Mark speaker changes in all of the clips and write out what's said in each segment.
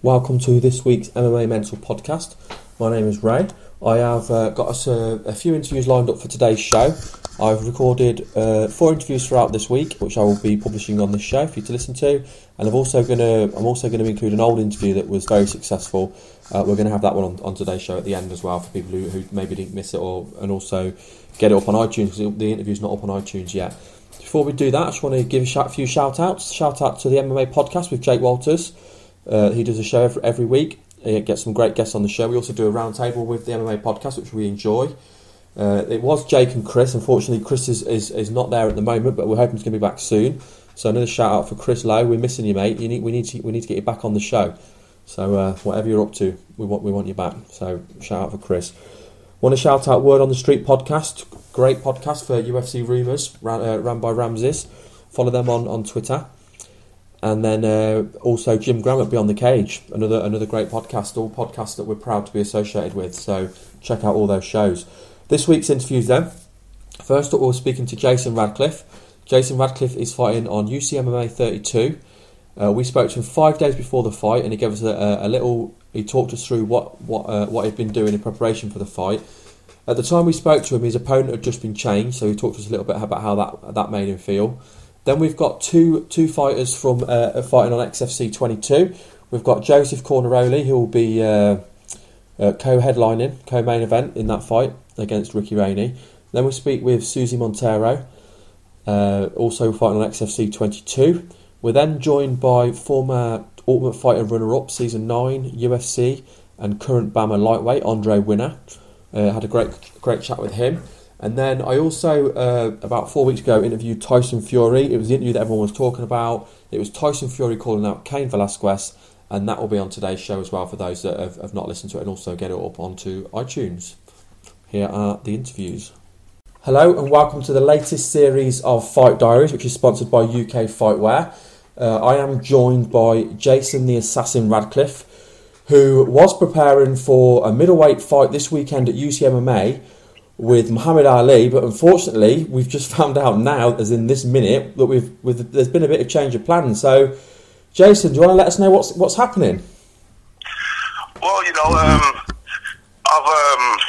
Speaker 1: Welcome to this week's MMA Mental Podcast. My name is Ray. I have got us a few interviews lined up for today's show. I've recorded 4 interviews throughout this week, which I will be publishing on this show for you to listen to. And I'm also going to include an old interview that was very successful. We're going to have that one on today's show at the end as well for people who maybe didn't miss it, and also get it up on iTunes because the interview's not up on iTunes yet. Before we do that, I just want to give a few shout outs. Shout out to the MMA podcast with Jake Walters. He does a show every week. He gets some great guests on the show. We also do a round table with the MMA podcast, which we enjoy. It was Jake and Chris. Unfortunately, Chris is not there at the moment, but we're hoping he's going to be back soon. So another shout out for Chris Lowe. We're missing you, mate. We need to get you back on the show. So whatever you're up to, we want you back. So shout out for Chris. Want to shout out Word on the Street podcast. Great podcast for UFC rumours, ran by Ramses. Follow them on Twitter. And then also Jim Graham at Beyond the Cage, another great podcast, all podcasts that we're proud to be associated with. So check out all those shows. This week's interviews then. First up, we're speaking to Jason Radcliffe. Jason Radcliffe is fighting on UCMMA 32. We spoke to him 5 days before the fight, and he gave us a little. He talked us through what he'd been doing in preparation for the fight. At the time we spoke to him, his opponent had just been changed, so he talked to us a little bit about how that made him feel. Then we've got two fighters from fighting on XFC 22. We've got Joseph Corneroli, who will be co-headlining, co-main event in that fight against Ricky Rainey. Then we speak with Suzie Montero, also fighting on XFC 22. We're then joined by former Ultimate Fighter runner-up, Season 9, UFC, and current BAMMA lightweight, Andre Winner. Had a great chat with him. And then I also, about 4 weeks ago, interviewed Tyson Fury. It was the interview that everyone was talking about. It was Tyson Fury calling out Cain Valesquez, and that will be on today's show as well for those that have not listened to it, and also get it up onto iTunes. Here are the interviews. Hello and welcome to the latest series of Fight Diaries, which is sponsored by UK Fightwear. I am joined by Jason the Assassin Radcliffe, who was preparing for a middleweight fight this weekend at UCMMA with Muhammad Ali, but unfortunately we've just found out now, as in this minute, that there's been a bit of change of plans. So, Jason, do you want to let us know what's happening?
Speaker 2: Well, I've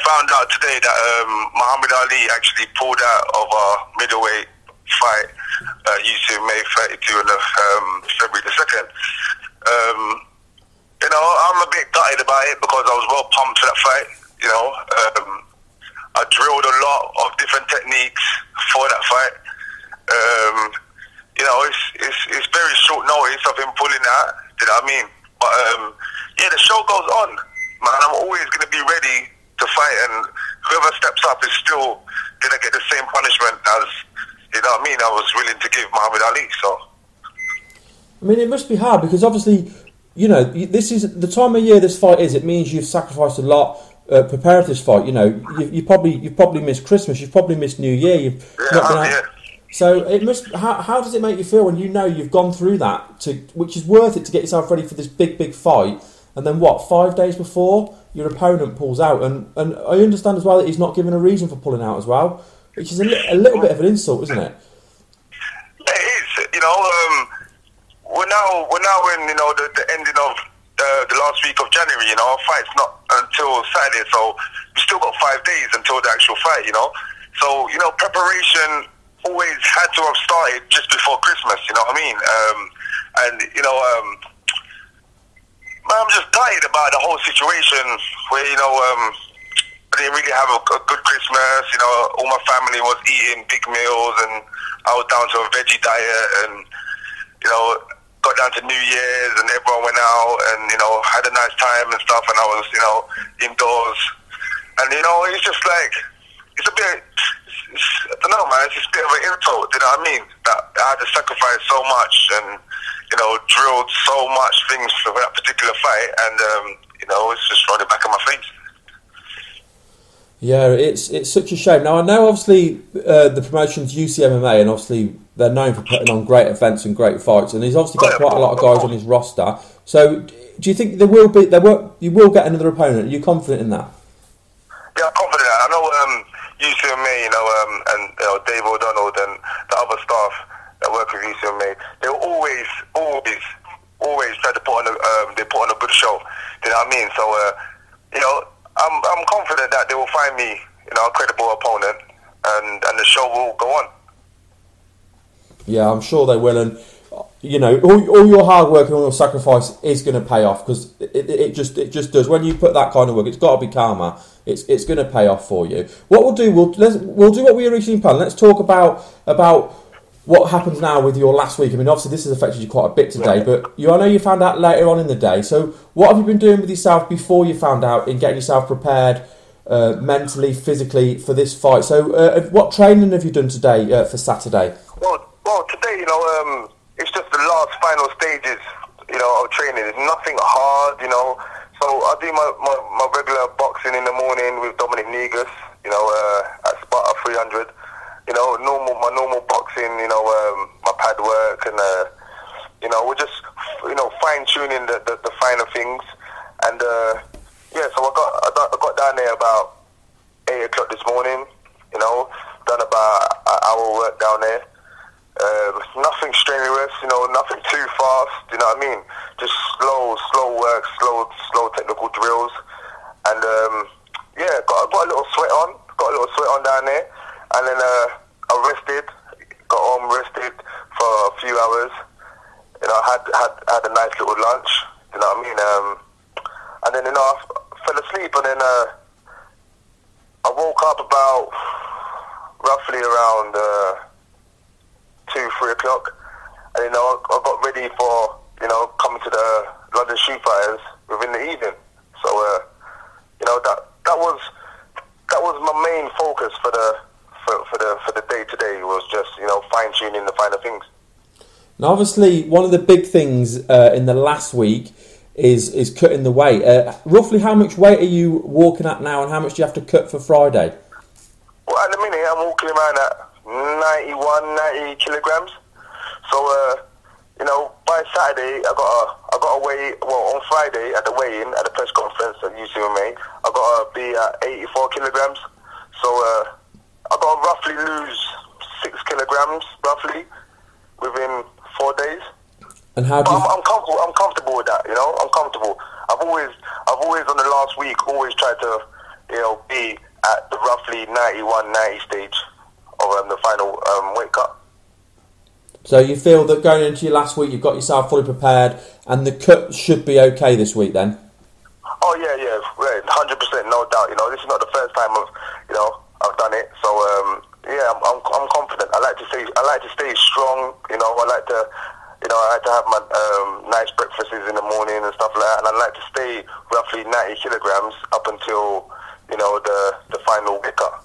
Speaker 2: found out today that Muhammad Ali actually pulled out of our middleweight fight, UCMMA 32 on February the 2nd. I'm a bit gutted about it because I was well pumped for that fight. I drilled a lot of different techniques for that fight. It's very short notice of him pulling out. Do you know what I mean? But the show goes on, man. I'm always going to be ready to fight, and whoever steps up is still going to get the same punishment as, you know what I mean, I was willing to give Muhammad Ali. So,
Speaker 1: I mean, it must be hard because obviously, this is the time of year this fight is. It means you've sacrificed a lot. Prepare for this fight. You've probably missed Christmas. You've probably missed New Year. You've not been out. So it must. How does it make you feel when you know you've gone through that which is worth it to get yourself ready for this big fight? And then 5 days before your opponent pulls out, and I understand as well that he's not given a reason for pulling out as well, which is a little bit of an insult, isn't it?
Speaker 2: It is. We're now in the ending of the last week of January. Our fight's not until Saturday, so we still got 5 days until the actual fight. So preparation always had to have started just before Christmas. You know what I mean? I'm just tired about the whole situation where I didn't really have a good Christmas. All my family was eating big meals, and I was down to a veggie diet, and got down to New Year's and everyone went out and, had a nice time and stuff, and I was, indoors. And, it's just like, it's a bit, I don't know, man, it's just a bit of an insult, you know what I mean? That I had to sacrifice so much and, drilled so much things for that particular fight, and, it's just thrown it back in my face.
Speaker 1: Yeah, it's such a shame. Now, I know, obviously, the promotion's UCMMA, and obviously they're known for putting on great events and great fights, and he's obviously got quite a lot of guys on his roster. So, do you think you will get another opponent? Are you confident in that?
Speaker 2: Yeah, I'm confident. I know UCMMA, and Dave O'Donnell and the other staff that work with UCMMA, they always try to put on a good show. show. You know what I mean? So, you know, I'm confident that they will find me, you know, a credible opponent, and the show will go on.
Speaker 1: Yeah, I'm sure they will, and you know, all your hard work and all your sacrifice is going to pay off, because it just does. When you put that kind of work, it's got to be karma. It's going to pay off for you. What we'll do, we'll do what we originally planned. Let's talk about what happens now with your last week. I mean, obviously this has affected you quite a bit today, but I know you found out later on in the day. So what have you been doing with yourself before you found out, in getting yourself prepared mentally, physically for this fight? So what training have you done today for Saturday?
Speaker 2: Well, today, you know, it's just the last final stages, you know, of training. It's nothing hard, you know. So I do my regular boxing in the morning with Dominic Negus, you know, at Sparta 300. You know, my normal boxing, you know, my pad work, and you know, we're just, you know, fine tuning the finer things. And yeah, so I got down there about 8 o'clock this morning. You know, done about an hour work down there. Nothing strenuous, you know, nothing too fast. You know what I mean? Just slow work, slow technical drills. And yeah, got a little sweat on down there. And then I rested, got home, rested for a few hours. You know, had a nice little lunch. You know what I mean? And then, you know, I fell asleep, and then I woke up about roughly around 2-3 o'clock, and you know, I got ready for, you know, coming to the London Shoot Fighters within the evening. So you know, that was my main focus for the day today, was just, you know, fine tuning the finer things.
Speaker 1: Now, obviously, one of the big things in the last week is cutting the weight. Roughly, how much weight are you walking at now, and how much do you have to cut for Friday?
Speaker 2: Well, at the minute, I'm walking around at 90 kilograms. So, you know, by Saturday, I got to weigh. Well, on Friday at the weigh-in at the press conference at UCMMA, I got to be at 84 kilograms. So, I got to roughly lose 6 kilograms, roughly, within 4 days.
Speaker 1: And how do you...
Speaker 2: I'm comfortable. I'm comfortable with that. You know, I'm comfortable. I've always on the last week always tried to, you know, be at the roughly 91, 90 stage of the final weight cut.
Speaker 1: So you feel that going into your last week, you've got yourself fully prepared, and the cut should be okay this week then?
Speaker 2: Oh yeah, 100%, no doubt. You know, this is not the first time I've done it. So yeah, I'm confident. I like to stay strong. You know, I like to have my nice breakfasts in the morning and stuff like that, and I like to stay roughly 90 kilograms up until, you know, the final weight cut,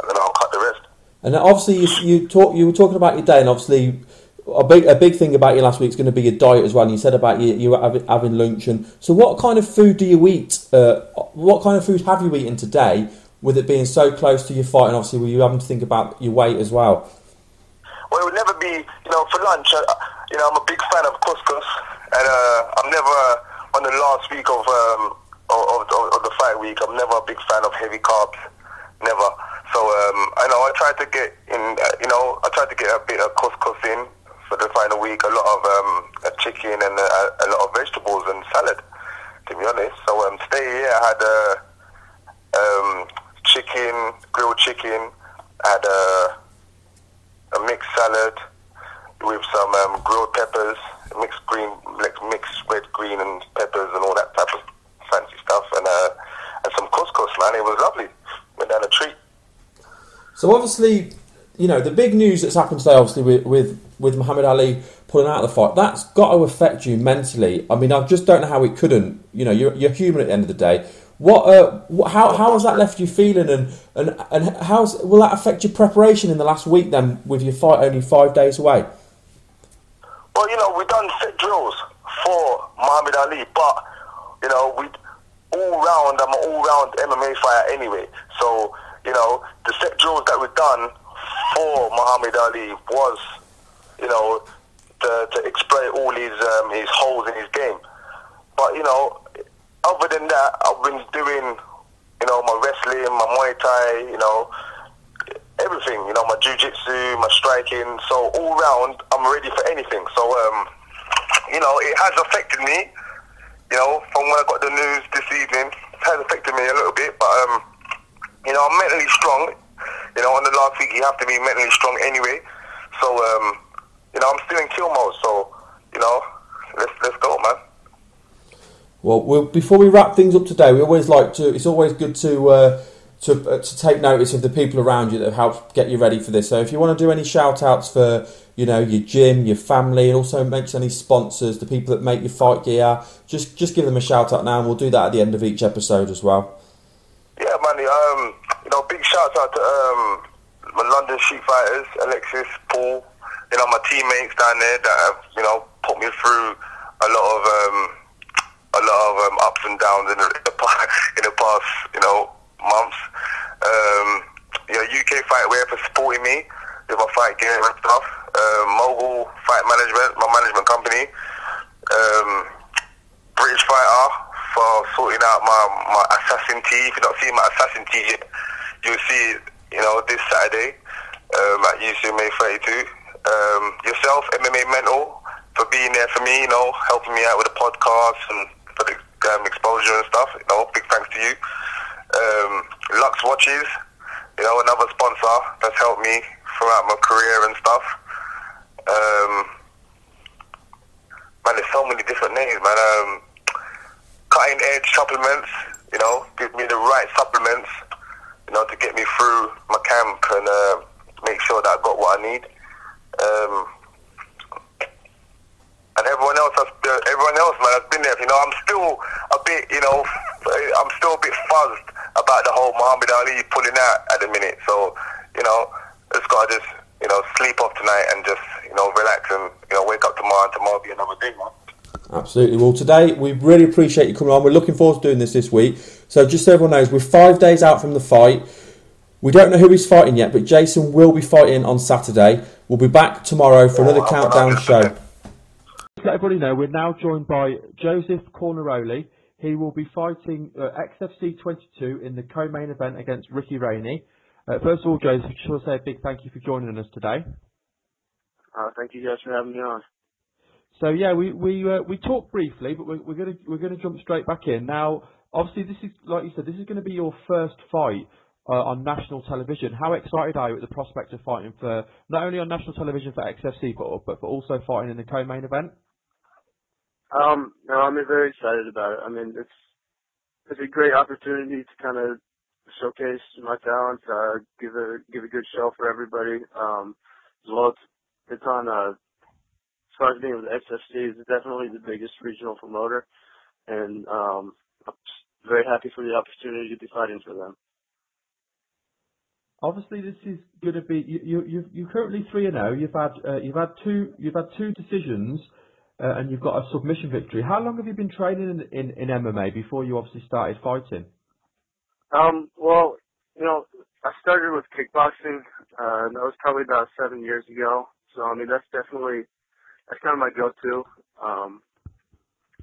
Speaker 2: and then I'll cut the rest.
Speaker 1: And obviously, you were talking about your day, and obviously, a big thing about your last week is going to be your diet as well. And you said about you having lunch, and so what kind of food do you eat? What kind of food have you eaten today, with it being so close to your fight, and obviously, were you having to think about your weight as well?
Speaker 2: Well, it would never be, you know, for lunch. You know, I'm a big fan of couscous, and I'm never, on the last week of the fight week, I'm never a big fan of heavy carbs, never. So I know I tried to get in, a bit of couscous in for the final week, a lot of chicken and a lot of vegetables and salad, to be honest. So today, yeah, I had chicken, grilled chicken, I had a mixed salad with some grilled peppers, mixed red, green and peppers and all that type of fancy stuff, and some couscous, man. It was lovely. Went down a treat.
Speaker 1: So obviously, you know, the big news that's happened today, obviously with Muhammad Ali pulling out of the fight, that's got to affect you mentally. I mean, I just don't know how it couldn't. You know, you're human at the end of the day. How has that left you feeling, and will that affect your preparation in the last week then, with your fight only 5 days away?
Speaker 2: Well, you know, we done set drills for Muhammad Ali, but you know, I'm an all-round MMA fighter anyway. So, you know, the set drills that we've done for Muhammad Ali was, you know, to exploit all his holes in his game. But, you know, other than that, I've been doing, you know, my wrestling, my Muay Thai, you know, everything, you know, my jiu-jitsu, my striking. So all round, I'm ready for anything. So, you know, it has affected me, you know, from when I got the news this evening, it has affected me a little bit, but, you know, I'm mentally strong. You know, on the last week, you have to be mentally strong anyway. So, you know, I'm still in kill mode, so, you know, let's go, man.
Speaker 1: Well, before we wrap things up today, we always like to. It's always good to take notice of the people around you that have helped get you ready for this. So, if you want to do any shout outs for, you know, your gym, your family, and also mention any sponsors, the people that make your fight gear, just give them a shout out now, and we'll do that at the end of each episode as well.
Speaker 2: Yeah, man. You know, big shout out to my London Street Fighters, Alexis, Paul. You know, my teammates down there that have, you know, put me through a lot of ups and downs in the past, you know, months. You know, UK Fightwear for supporting me with my fight gear and stuff. Mogul Fight Management, my management company. British Fighter for sorting out my assassin tee. If you've not seen my assassin tee yet, you'll see it, you know, this Saturday at UCMMA 32. Yourself, MMA Mental, for being there for me, you know, helping me out with the podcast and for the exposure and stuff. You know, big thanks to you. Lux Watches, you know, another sponsor that's helped me throughout my career and stuff. Man, there's so many different names, man. Cutting Edge Supplements, you know, give me the right supplements, you know, to get me through my camp and make sure that I got what I need. And everyone else, man, has been there. You know, I'm still a bit, you know, fuzzed about the whole Muhammad Ali pulling out at the minute. So, you know, just gotta just, you know, sleep off tonight and just, you know, relax and, you know, wake up tomorrow and tomorrow be another day, man.
Speaker 1: Absolutely. Well, today we really appreciate you coming on. We're looking forward to doing this week. So just so everyone knows, we're 5 days out from the fight. We don't know who he's fighting yet, but Jason will be fighting on Saturday. We'll be back tomorrow for another countdown show. To let everybody know, we're now joined by Joseph Corneroli. He will be fighting XFC 22 in the co-main event against Ricky Rainey. First of all, Joseph, I just want to say a big thank you for joining us today.
Speaker 3: Thank you guys for having me on.
Speaker 1: So yeah, we talked briefly, but we're gonna jump straight back in now. Obviously, this is, like you said, this is going to be your first fight on national television. How excited are you at the prospect of fighting for not only on national television for XFC, but for also fighting in the co-main event?
Speaker 3: No, I'm very excited about it. I mean, it's a great opportunity to kind of showcase my talents, give a good show for everybody. As well, it's on as far as being with XFC, it's definitely the biggest regional promoter, and I'm very happy for the opportunity to be fighting for them.
Speaker 1: Obviously, this is going to be you're currently 3-0. You've had two decisions, and you've got a submission victory. How long have you been training in MMA before you obviously started fighting?
Speaker 3: Well, you know, I started with kickboxing. That was probably about 7 years ago. So I mean, that's kind of my go-to.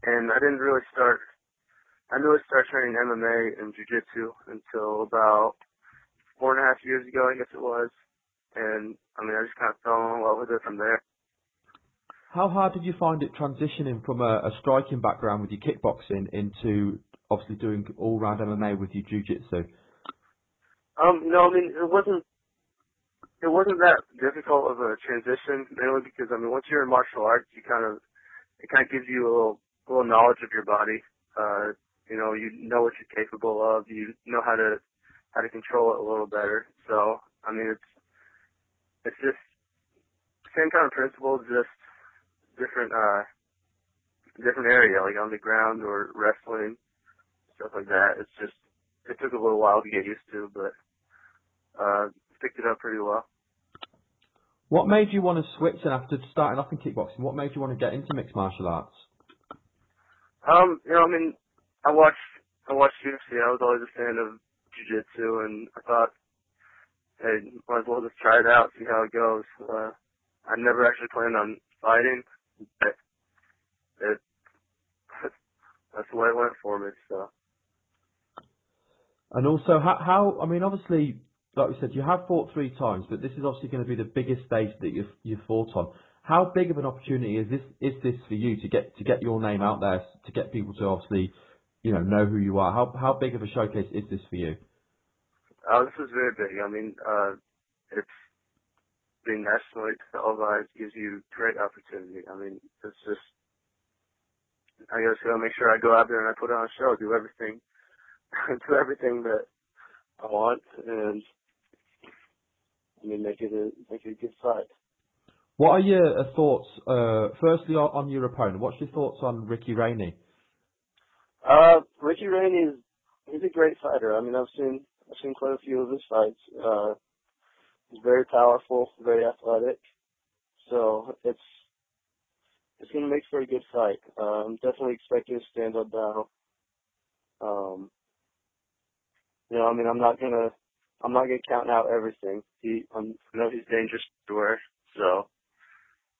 Speaker 3: And I didn't really start training MMA and jiu-jitsu until about 4.5 years ago, I guess it was. And I mean, I just kind of fell in love with it from there.
Speaker 1: How hard did you find it transitioning from a striking background with your kickboxing into obviously doing all-round MMA with your jiu-jitsu?
Speaker 3: No, I mean, it wasn't that difficult of a transition, mainly because, I mean, once you're in martial arts, it kind of gives you a little knowledge of your body. You know what you're capable of. You know how to control it a little better. So, I mean, it's just same kind of principle, just different area, like on the ground or wrestling, stuff like that. It took a little while to get used to, but picked it up pretty well.
Speaker 1: What made you want to switch, and after starting off in kickboxing, what made you want to get into mixed martial arts?
Speaker 3: You know, I mean, I watched UFC. I was always a fan of jiu-jitsu, and I thought, hey, might as well just try it out, see how it goes. I never actually planned on fighting, but that's the way it went for me. So.
Speaker 1: And also, how? I mean, obviously, like we said, you have fought 3 times, but this is obviously going to be the biggest stage that you've fought on. How big of an opportunity is this for you to get your name out there, to get people to obviously, know who you are? How big of a showcase is this for you?
Speaker 3: This is very big. I mean, it's being nationally televised gives you great opportunity. I mean, it's just, I just gotta make sure I go out there and I put on a show, do everything, do everything that I want, and I mean, make it a good fight.
Speaker 1: What are your thoughts? Firstly, on your opponent, what's your thoughts on Ricky Rainey?
Speaker 3: Ricky Rainey he's a great fighter. I mean, I've seen quite a few of his fights. He's very powerful, very athletic. So it's going to make for a good fight. I'm definitely expecting a stand-up battle. I mean, I'm not gonna count out everything. I know he's dangerous everywhere, so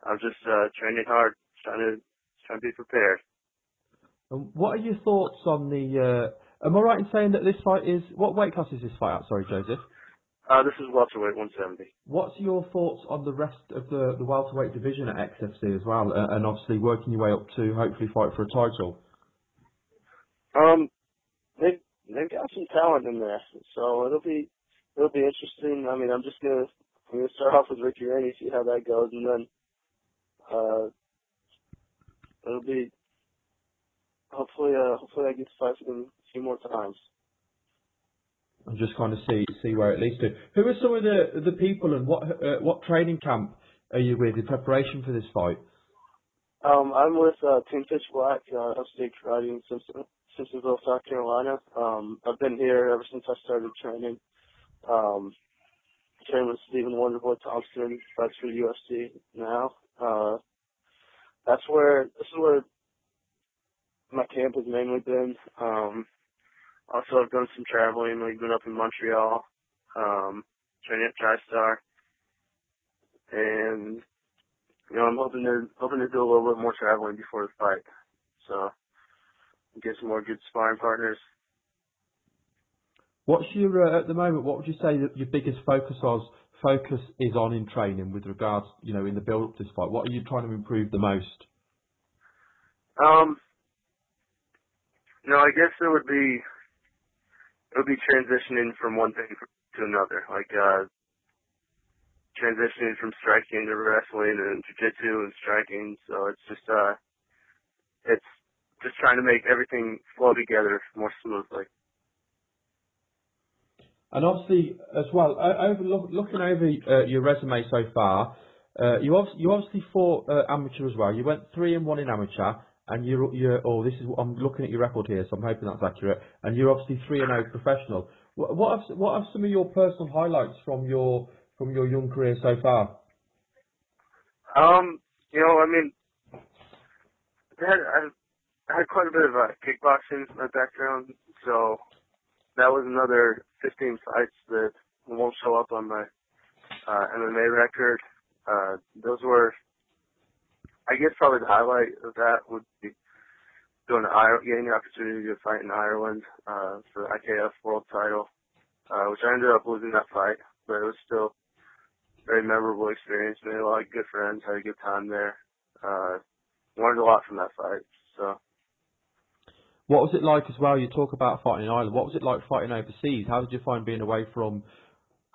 Speaker 3: I'm just training hard, trying to be prepared.
Speaker 1: What are your thoughts on the? Am I right in saying that this fight is what weight class is this fight at? Sorry, Joseph.
Speaker 3: This is welterweight, 170.
Speaker 1: What's your thoughts on the rest of the welterweight division at XFC as well, and obviously working your way up to hopefully fight for a title?
Speaker 3: They've got some talent in there, so it'll be interesting. I mean, I'm gonna start off with Ricky Rainey, see how that goes, and then it'll be hopefully I get to fight with him a few more times.
Speaker 1: And just kind of see where it leads to. Who are some of the people, and what training camp are you with in preparation for this fight?
Speaker 3: I'm with Team Pitch Black, upstate karate in Simpsonville, South Carolina. I've been here ever since I started training. Trained with Stephen Wonderboy Thompson, fights for the UFC now. This is where my camp has mainly been. Also, I've done some traveling. We've been up in Montreal, training at TriStar, and I'm hoping to do a little bit more traveling before the fight, so get some more good sparring partners.
Speaker 1: What's your at the moment? What would you say that your biggest focus is on in training with regards, in the build up to this fight? What are you trying to improve the most?
Speaker 3: I guess it would be transitioning from one thing to another, like transitioning from striking to wrestling and jiu-jitsu and striking. So it's just trying to make everything flow together more smoothly.
Speaker 1: And obviously, as well, looking over your resume so far, you obviously fought amateur as well. You went 3-1 in amateur, and I'm looking at your record here, so I'm hoping that's accurate. And you're obviously 3-0 professional. What are some of your personal highlights from your young career so far?
Speaker 3: I mean, I had quite a bit of kickboxing in my background, so that was another 15 fights that won't show up on my MMA record. Those were, I guess, probably the highlight of that would be getting the opportunity to fight in Ireland for the IKF world title, which I ended up losing that fight, but it was still a very memorable experience. Made a lot of good friends, had a good time there. Learned a lot from that fight. So.
Speaker 1: What was it like as well? You talk about fighting in Ireland. What was it like fighting overseas? How did you find being away from,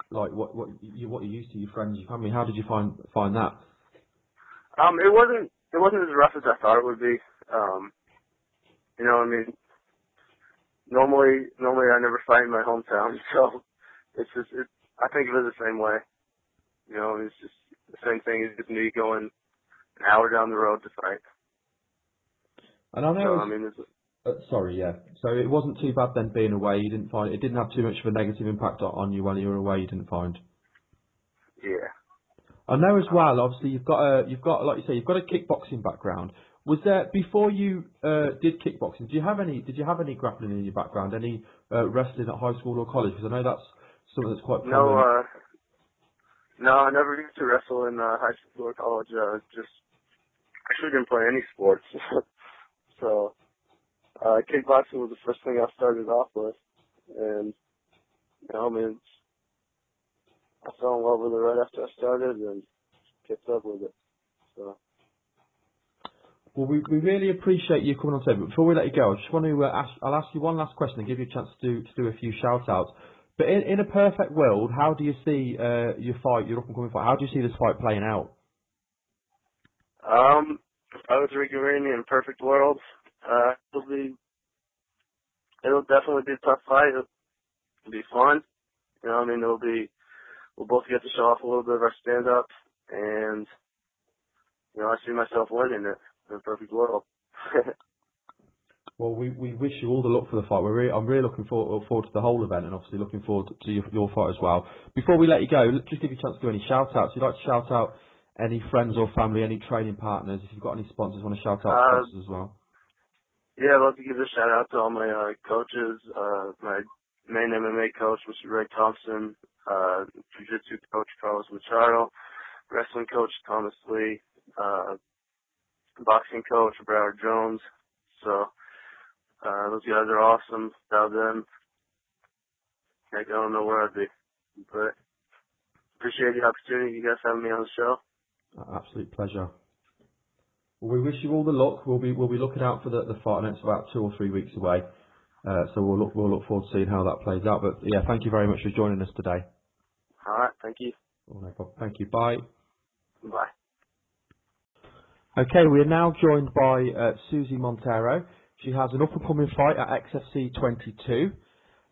Speaker 1: like, what you're used to, your friends, your family? How did you find that?
Speaker 3: It wasn't as rough as I thought it would be. I mean, normally I never fight in my hometown, so I think of it the same way. It's just the same thing as me going an hour down the road to fight.
Speaker 1: And I know.
Speaker 3: So,
Speaker 1: sorry, yeah. So it wasn't too bad then being away. You didn't find it didn't have too much of a negative impact on you while you were away. You didn't find.
Speaker 3: Yeah.
Speaker 1: I know as well. Obviously, you've got like you say, you've got a kickboxing background. Was there before you did kickboxing? Did you have any grappling in your background? Any wrestling at high school or college? Because I know that's something that's quite common.
Speaker 3: No, I never used to wrestle in high school or college. Actually didn't play any sports. So. Kickboxing was the first thing I started off with, and I fell in love with it right after I started and kept up with it. So.
Speaker 1: Well, we really appreciate you coming on today. But before we let you go, I just want to I'll ask you one last question and give you a chance to do a few shout-outs. But in a perfect world, how do you see your up-and-coming fight? How do you see this fight playing out?
Speaker 3: If I was Ricky Rainey in a perfect world, it'll definitely be a tough fight. It'll be fun. You know, I mean, we'll both get to show off a little bit of our stand-up, and you know, I see myself winning it in a perfect world.
Speaker 1: Well, we wish you all the luck for the fight. I'm really looking forward to the whole event, and obviously looking forward to your fight as well. Before we let you go, just give you a chance to do any shout-outs. You'd like to shout out any friends or family, any training partners? If you've got any sponsors, want to shout out sponsors as well?
Speaker 3: Yeah, I'd love to give a shout-out to all my coaches, my main MMA coach, Mr. Ray Thompson, Jiu-Jitsu coach, Carlos Machado, wrestling coach, Thomas Lee, boxing coach, Broward Jones. So, those guys are awesome. Without them, I don't know where I'd be. But appreciate the opportunity you guys having me on the show.
Speaker 1: Absolute pleasure. Well, we wish you all the luck. We'll be looking out for the fight, and it's about 2 or 3 weeks away. So we'll look forward to seeing how that plays out. But yeah, thank you very much for joining us today.
Speaker 3: All right, thank you.
Speaker 1: Oh, no problem. Thank you. Bye.
Speaker 3: Bye.
Speaker 1: Okay, we are now joined by Suzie Montero. She has an up-and-coming fight at XFC 22.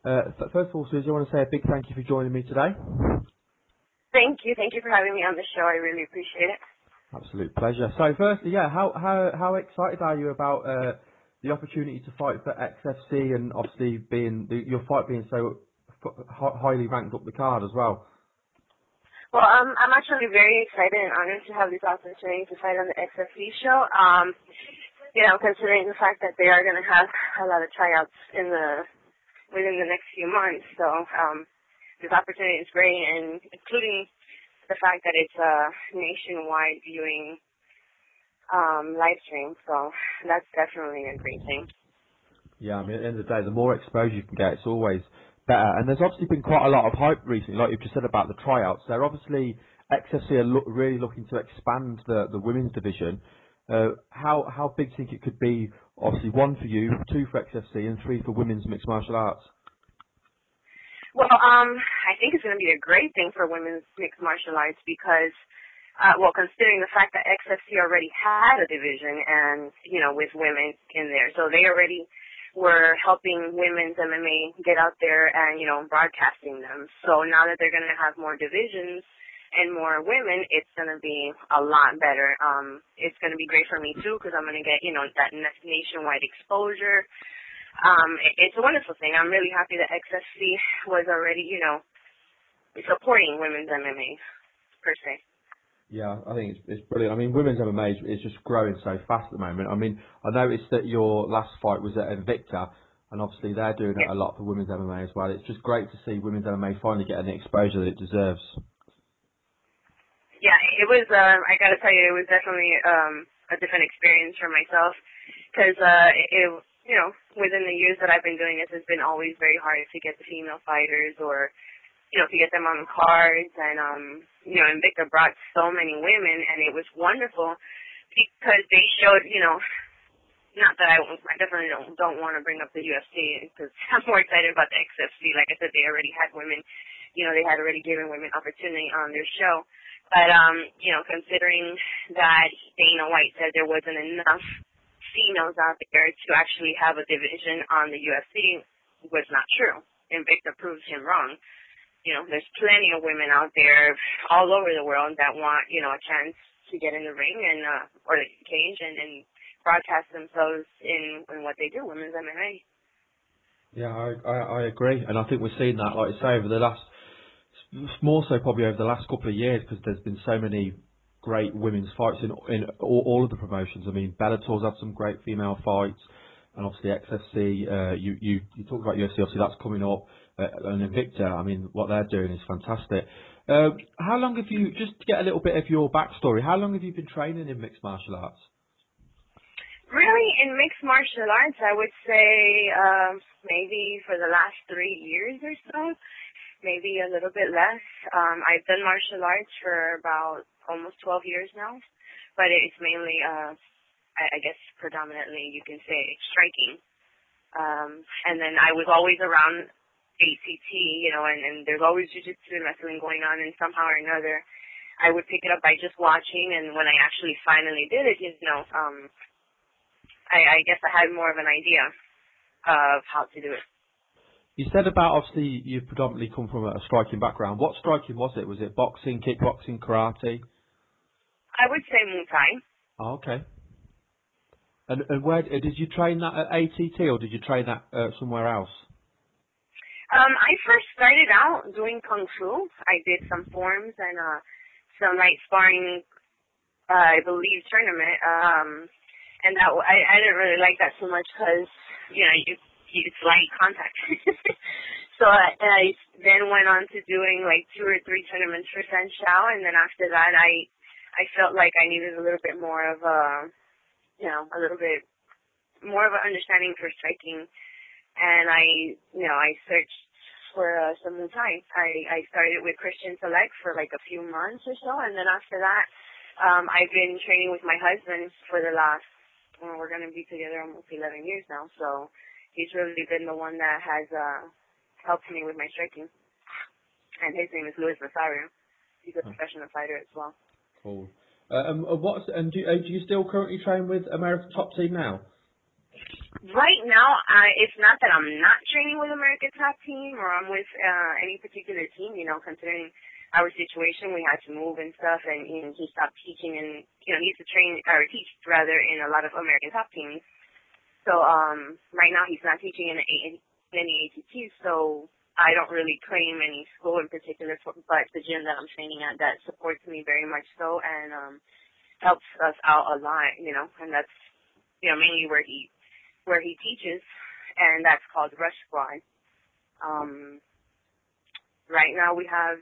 Speaker 1: First of all, Suzie, I want to say a big thank you for joining me today.
Speaker 4: Thank you. Thank you for having me on the show. I really appreciate it.
Speaker 1: Absolute pleasure. So firstly, yeah, how excited are you about the opportunity to fight for XFC, and obviously your fight being so highly ranked up the card as well?
Speaker 4: Well, I'm actually very excited and honored to have this opportunity to fight on the XFC show. You know, considering the fact that they are going to have a lot of tryouts within the next few months. So this opportunity is great, and including the fact that it's a nationwide viewing live stream. So that's definitely a great thing. Yeah, I mean, at the end of the day, the more exposure you can get, it's always better. And there's obviously been quite a lot of hype recently, like you've just said about the tryouts. They're obviously, XFC are really looking to expand the women's division. How big do you think it could be? Obviously, 1 for you, 2 for XFC, and 3 for women's mixed martial arts. Well, I think it's going to be a great thing for women's mixed martial arts because, well, considering the fact that XFC already had a division and, you know, with women in there. So they already were helping women's MMA get out there and, you know, broadcasting them. So now that they're going to have more divisions and more women, it's going to be a lot better. It's going to be great for me, too, because I'm going to get, you know, that nationwide exposure. It's a wonderful thing. I'm really happy that XFC was already, you know, supporting women's MMA, per se.
Speaker 1: Yeah, I think it's brilliant. I mean, women's MMA is just growing so fast at the moment. I mean, I noticed that your last fight was at Invicta, and obviously they're doing a lot for women's MMA as well. It's just great to see women's MMA finally getting the exposure that it deserves.
Speaker 4: Yeah, it was, I got to tell you, it was definitely a different experience for myself because, you know, within the years that I've been doing this, it's been always very hard to get the female fighters or, you know, to get them on the cards. And, you know, Invicta brought so many women, and it was wonderful because they showed, you know, not that I definitely don't want to bring up the UFC because I'm more excited about the XFC. Like I said, they already had women, you know, they had already given women opportunity on their show. But, you know, considering that Dana White said there wasn't enough females out there to actually have a division on the UFC was not true. Invicta proves him wrong. You know, there's plenty of women out there all over the world that want, you know, a chance to get in the ring and or the cage and broadcast themselves in what they do, women's MMA.
Speaker 1: Yeah, I agree, and I think we're seeing that, like you say, over the last, more so probably over the last couple of years, because there's been so many great women's fights in all of the promotions. I mean, Bellator's had some great female fights, and obviously XFC. You talked about UFC, obviously that's coming up, and Invicta. I mean, what they're doing is fantastic. How long have you, just to get a little bit of your backstory, how long have you been training in mixed martial arts?
Speaker 4: Really, in mixed martial arts, I would say maybe for the last 3 years or so, maybe a little bit less. I've done martial arts for about almost 12 years now. but it's mainly, I guess predominantly you can say striking. And then I was always around ACT, you know, and there's always jiu-jitsu and wrestling going on, and somehow or another I would pick it up by just watching, and when I actually finally did it, you know, I guess I had more of an idea of how to do it.
Speaker 1: You said about, obviously, you predominantly come from a striking background. What striking was it? Was it boxing, kickboxing, karate?
Speaker 4: I would say Muay Thai.
Speaker 1: Oh, okay. And where did you train that at ATT, or did you train that somewhere else?
Speaker 4: I first started out doing Kung Fu. I did some forms and some night sparring, I believe, tournament. And that I didn't really like that so much because, you know, it's light contact. So I then went on to doing like 2 or 3 tournaments for Sen Shao, and then after that I felt like I needed a little bit more of a, you know, a little bit more of an understanding for striking. And I searched for some Muay Thai. I started with Christian Select for like a few months or so, and then after that, I've been training with my husband for the last, we're going to be together almost 11 years now, so he's really been the one that has helped me with my striking. And his name is Luis Rosario. He's a professional fighter as well.
Speaker 1: Cool. Do you still currently train with American Top Team now?
Speaker 4: Right now, it's not that I'm not training with American Top Team or I'm with any particular team, you know, considering our situation, we had to move and stuff, and you know, he stopped teaching, and you know, he used to teach rather in a lot of American Top Teams. So right now he's not teaching in any ATTs, so I don't really claim any school in particular, but the gym that I'm training at, that supports me very much so, and helps us out a lot, you know, and that's, you know, mainly where he teaches, and that's called Rush Squad. Right now we have,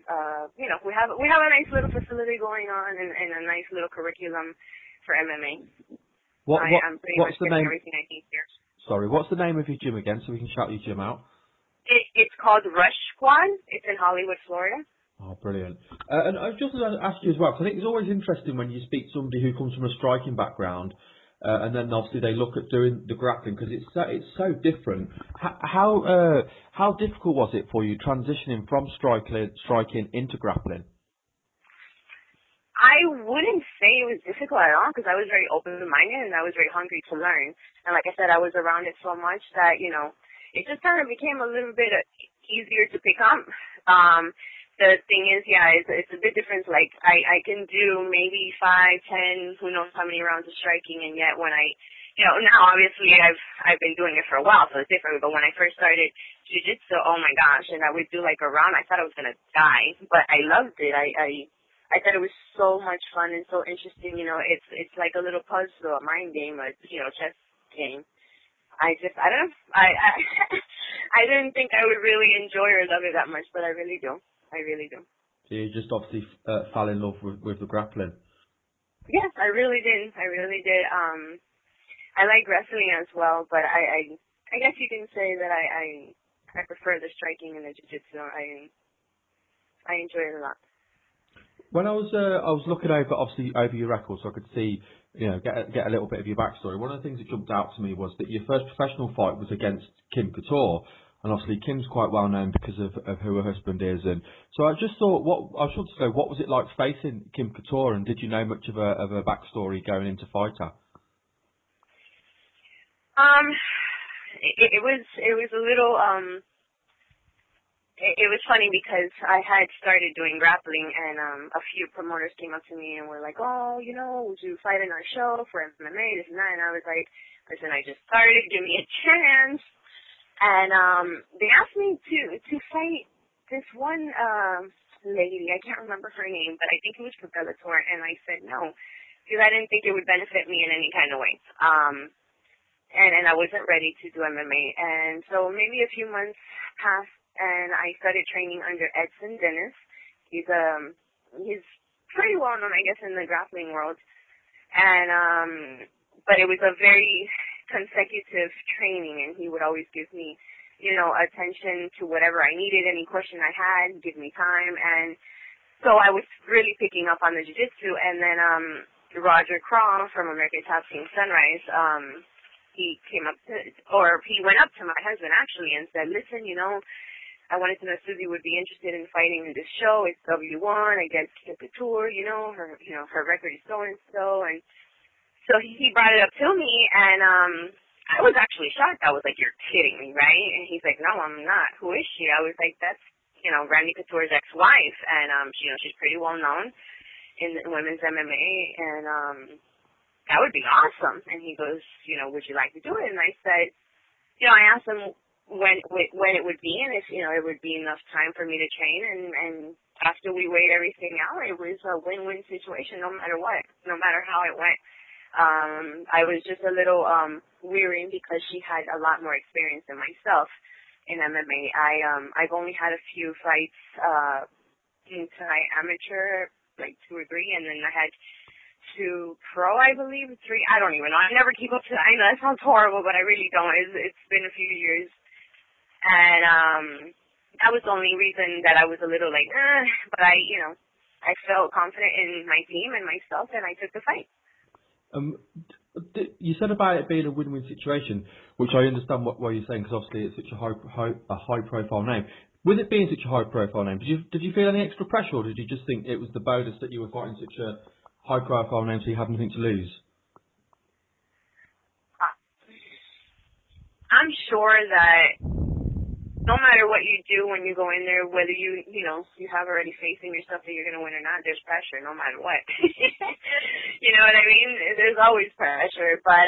Speaker 4: you know, we have a nice little facility going on, and a nice little curriculum for MMA. I'm pretty much getting everything I need here.
Speaker 1: Sorry, what's the name of your gym again, so we can shout your gym out?
Speaker 4: It's called Rush Squad. It's in Hollywood, Florida.
Speaker 1: Oh, brilliant. And I just want to ask you as well, because I think it's always interesting when you speak to somebody who comes from a striking background, and then obviously they look at doing the grappling, because it's so different. How difficult was it for you transitioning from striking into grappling?
Speaker 4: I wouldn't say it was difficult at all, because I was very open-minded and I was very hungry to learn. And like I said, I was around it so much that, you know, it just kind of became a little bit easier to pick up. The thing is, yeah, it's a bit different. Like, I can do maybe 5, 10, who knows how many rounds of striking, and yet when you know, now obviously I've been doing it for a while, so it's different. But when I first started jiu-jitsu, oh my gosh, and I would do like a round, I thought I was going to die, but I loved it. I thought it was so much fun and so interesting. You know, it's like a little puzzle, a mind game, a, you know, chess game. I don't know. I didn't think I would really enjoy or love it that much, but I really do. I really do.
Speaker 1: So you just obviously fell in love with the grappling.
Speaker 4: Yes, I really did. I really did. I like wrestling as well, but I guess you can say that I prefer the striking and the jiu-jitsu. I enjoy it a lot.
Speaker 1: When I was looking over your record, so I could see, you know, get a little bit of your backstory. One of the things that jumped out to me was that your first professional fight was against Kim Couture, and obviously Kim's quite well known because of who her husband is. And so I just thought, what was it like facing Kim Couture, and did you know much of a backstory going into fighter?
Speaker 4: It was a little It was funny because I had started doing grappling, and a few promoters came up to me and were like, oh, you know, would you fight in our show for MMA, this and that? And I was like, listen, I just started, give me a chance. And they asked me to fight this one lady, I can't remember her name, but I think it was for Bellator, and I said no, because I didn't think it would benefit me in any kind of way. And I wasn't ready to do MMA. And so maybe a few months passed, and I started training under Edson Dennis. He's pretty well known, I guess, in the grappling world. And but it was a very consecutive training, and he would always give me, you know, attention to whatever I needed, any question I had, give me time. And so I was really picking up on the jiu-jitsu. And then Roger Craw from American Top Team Sunrise, he went up to my husband actually and said, listen, you know, I wanted to know if Suzie would be interested in fighting in this show. It's W1 against Kim Couture, her record is so and so, and so he brought it up to me, and I was actually shocked. I was like, you're kidding me, right? And he's like, no, I'm not. Who is she? I was like, that's, Randy Couture's ex-wife, and she's pretty well known in women's MMA, and that would be awesome. And he goes, would you like to do it? And I said, I asked him when it would be, and if, it would be enough time for me to train, and after we weighed everything out, it was a win-win situation no matter what, no matter how it went. I was just a little weary because she had a lot more experience than myself in MMA. I've only had a few fights into amateur, like 2 or 3, and then I had 2 pro, I believe, 3. I don't even know. I never keep up to. I know that sounds horrible, but I really don't. It's been a few years, and that was the only reason that I was a little like, but I felt confident in my team and myself, and I took the fight.
Speaker 1: You said about it being a win-win situation, which I understand what you're saying, because obviously it's such a high-profile name. With it being such a high-profile name, did you feel any extra pressure, or did you just think it was the bonus that you were fighting such a high-profile name, so you had nothing to lose?
Speaker 4: I'm sure that no matter what you do when you go in there, whether you have already faith in yourself that you're going to win or not, there's pressure no matter what. You know what I mean? There's always pressure. But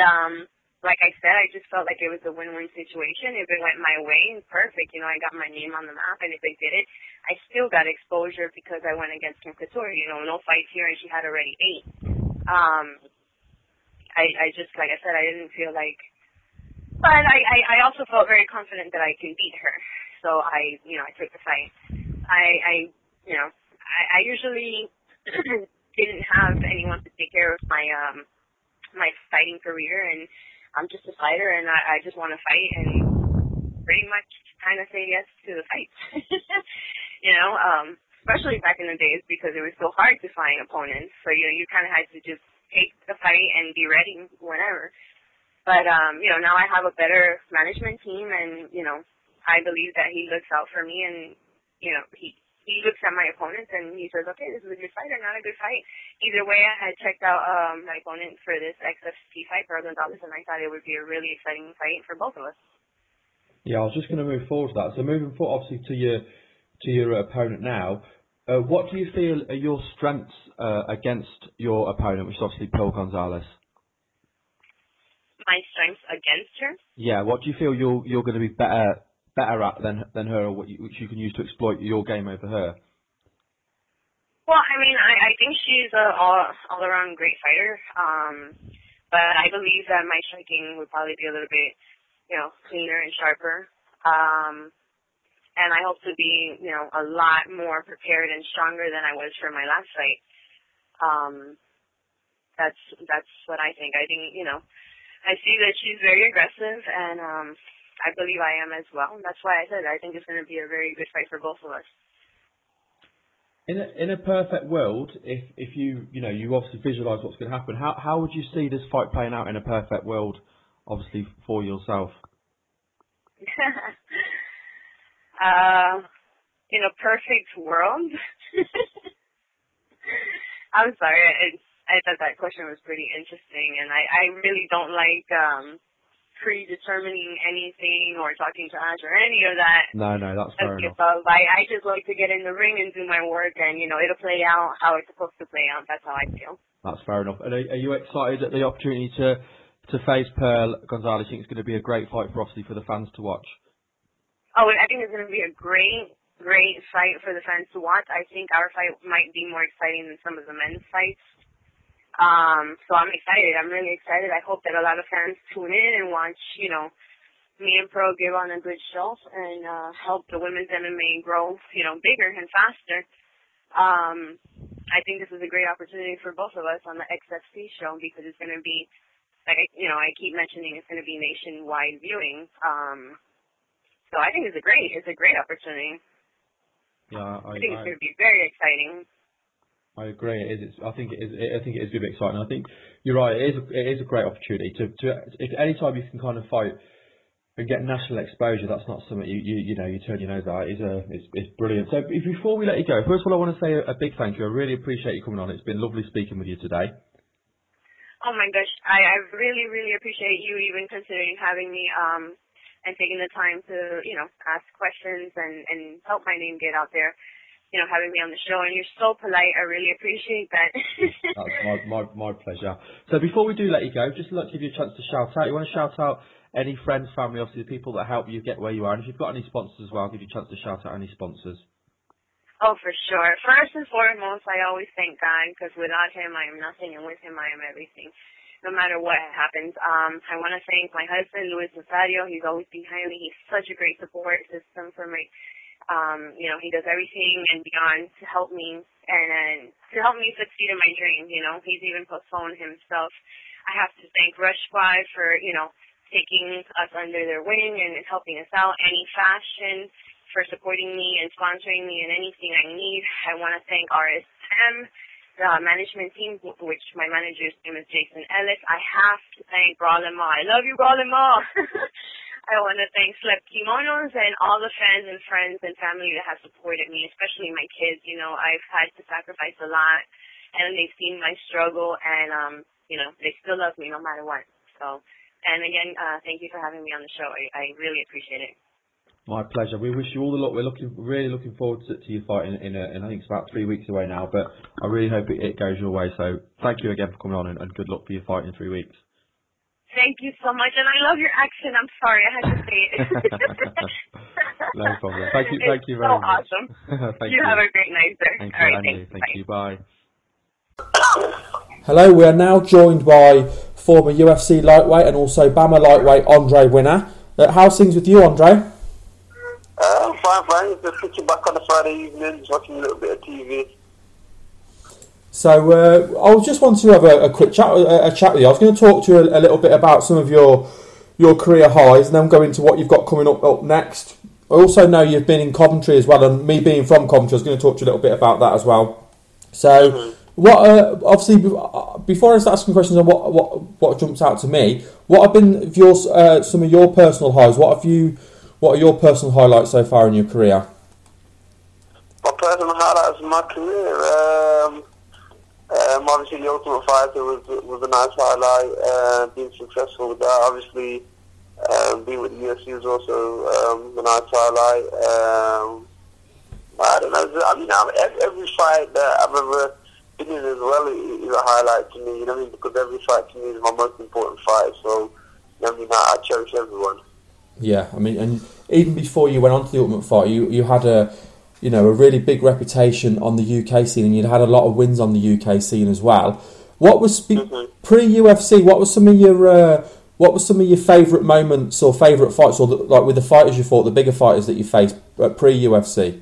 Speaker 4: like I said, I just felt like it was a win-win situation. If it went my way, perfect. I got my name on the map, and if I did it, I still got exposure because I went against Kim Couture. No fights here, and she had already 8. I just, like I said, I didn't feel like. But I also felt very confident that I could beat her. So I took the fight. I usually didn't have anyone to take care of my fighting career, and I'm just a fighter, and I just want to fight and pretty much kind of say yes to the fight. Especially back in the days because it was so hard to find opponents. So you kind of had to just take the fight and be ready whenever. But, now I have a better management team, and, I believe that he looks out for me, and, he looks at my opponents, and he says, okay, this is a good fight or not a good fight. Either way, I had checked out my opponent for this XFP fight, Pearl Gonzalez, and I thought it would be a really exciting fight for both of us.
Speaker 1: Yeah, I was just going to move forward to that. So moving forward, obviously, to your opponent now, what do you feel are your strengths against your opponent, which is obviously Pearl Gonzalez?
Speaker 4: My strengths against her?
Speaker 1: Yeah, what do you feel you're going to be better at than her, or which you can use to exploit your game over her?
Speaker 4: Well, I think she's an all-around great fighter, but I believe that my striking would probably be a little bit, cleaner and sharper, and I hope to be, a lot more prepared and stronger than I was for my last fight. That's what I think. I think, I see that she's very aggressive, and I believe I am as well. That's why I said I think it's going to be a very good fight for both of us.
Speaker 1: In a perfect world, if you obviously visualize what's going to happen, how would you see this fight playing out in a perfect world, obviously for yourself?
Speaker 4: In a perfect world? I'm sorry. I thought that question was pretty interesting, and I really don't like predetermining anything or talking to Ash or any of that.
Speaker 1: No, that's fair enough.
Speaker 4: I just like to get in the ring and do my work, and, it'll play out how it's supposed to play out. That's how I feel.
Speaker 1: That's fair enough. And are you excited at the opportunity to face Pearl Gonzalez? I think it's going to be a great fight for the fans to watch.
Speaker 4: Oh, I think it's going to be a great fight for the fans to watch. I think our fight might be more exciting than some of the men's fights. So I'm excited. I'm really excited. I hope that a lot of fans tune in and watch, me and Pro give on a good show and help the women's MMA grow, bigger and faster. I think this is a great opportunity for both of us on the XFC show because it's going to be, like, I keep mentioning it's going to be nationwide viewing. So I think it's a great opportunity.
Speaker 1: Yeah,
Speaker 4: I think it's going to be very exciting.
Speaker 1: I agree. It is. I think it is. I think it is going to be exciting. I think you're right. It is a great opportunity to if any time you can kind of fight and get national exposure, that's not something you turn your nose at. It's brilliant. So before we let you go, first of all, I want to say a big thank you. I really appreciate you coming on. It's been lovely speaking with you today.
Speaker 4: Oh my gosh, I really, really appreciate you even considering having me and taking the time to, ask questions and help my name get out there. Having me on the show, and you're so polite. I really appreciate that.
Speaker 1: That's my pleasure. So before we do let you go, just to give you a chance to shout out. You want to shout out any friends, family, obviously the people that help you get where you are, and if you've got any sponsors as well, I'll give you a chance to shout out any sponsors.
Speaker 4: Oh, for sure. First and foremost, I always thank God, because without Him, I am nothing, and with Him, I am everything. No matter what happens. I want to thank my husband, Luis Rosario. He's always behind me. He's such a great support system for me. He does everything and beyond to help me and to help me succeed in my dream. He's even postponed himself. I have to thank Rush Squad for, taking us under their wing and helping us out. Any Fashion for supporting me and sponsoring me in anything I need. I want to thank RSM, the management team, which my manager's name is Jason Ellis. I have to thank Brawlin' Ma. I love you, Brawlin' Ma. I want to thank Slep Kimonos and all the fans and friends and family that have supported me, especially my kids. I've had to sacrifice a lot, and they've seen my struggle, and, they still love me no matter what. So, and again, thank you for having me on the show. I really appreciate it.
Speaker 1: My pleasure. We wish you all the luck. We're really looking forward to your fight in I think it's about 3 weeks away now, but I really hope it goes your way. So thank you again for coming on, and good luck for your fight in 3 weeks.
Speaker 4: Thank you so much, and I love your accent. I'm sorry, I had to say it.
Speaker 1: No problem. Thank you very
Speaker 4: so
Speaker 1: much.
Speaker 4: Awesome.
Speaker 1: Thank
Speaker 4: you have a great night, sir.
Speaker 1: Thank
Speaker 4: All
Speaker 1: you,
Speaker 4: right,
Speaker 1: Andy.
Speaker 4: thanks.
Speaker 1: Thank you. Bye.
Speaker 5: Hello, we are now joined by former UFC lightweight and also BAMMA lightweight Andre Winner. How's things with you, Andre?
Speaker 3: Fine. Just sitting back on a Friday evening, watching a little bit of TV.
Speaker 5: So I just want to have a quick chat with you. I was going to talk to you a little bit about some of your career highs, and then go into what you've got coming up next. I also know you've been in Coventry as well, and me being from Coventry, I was going to talk to you a little bit about that as well. So, what obviously before I start asking questions on what jumps out to me, what have been some of your personal highs? What are your personal highlights so far in your career?
Speaker 3: My personal highlights of my career. Obviously, the Ultimate Fighter was a nice highlight. Being successful with that, obviously, being with the UFC was also a nice highlight. I don't know. I mean, every fight that I've ever been in as well is a highlight to me. You know what I mean? Because every fight to me is my most important fight. So, I cherish everyone.
Speaker 5: Yeah, I mean, and even before you went on to the Ultimate Fighter, you had a really big reputation on the UK scene, and you'd had a lot of wins on the UK scene as well. What was pre-UFC? What was some of your favourite moments or favourite fights, or with the fighters you fought, the bigger fighters that you faced pre-UFC?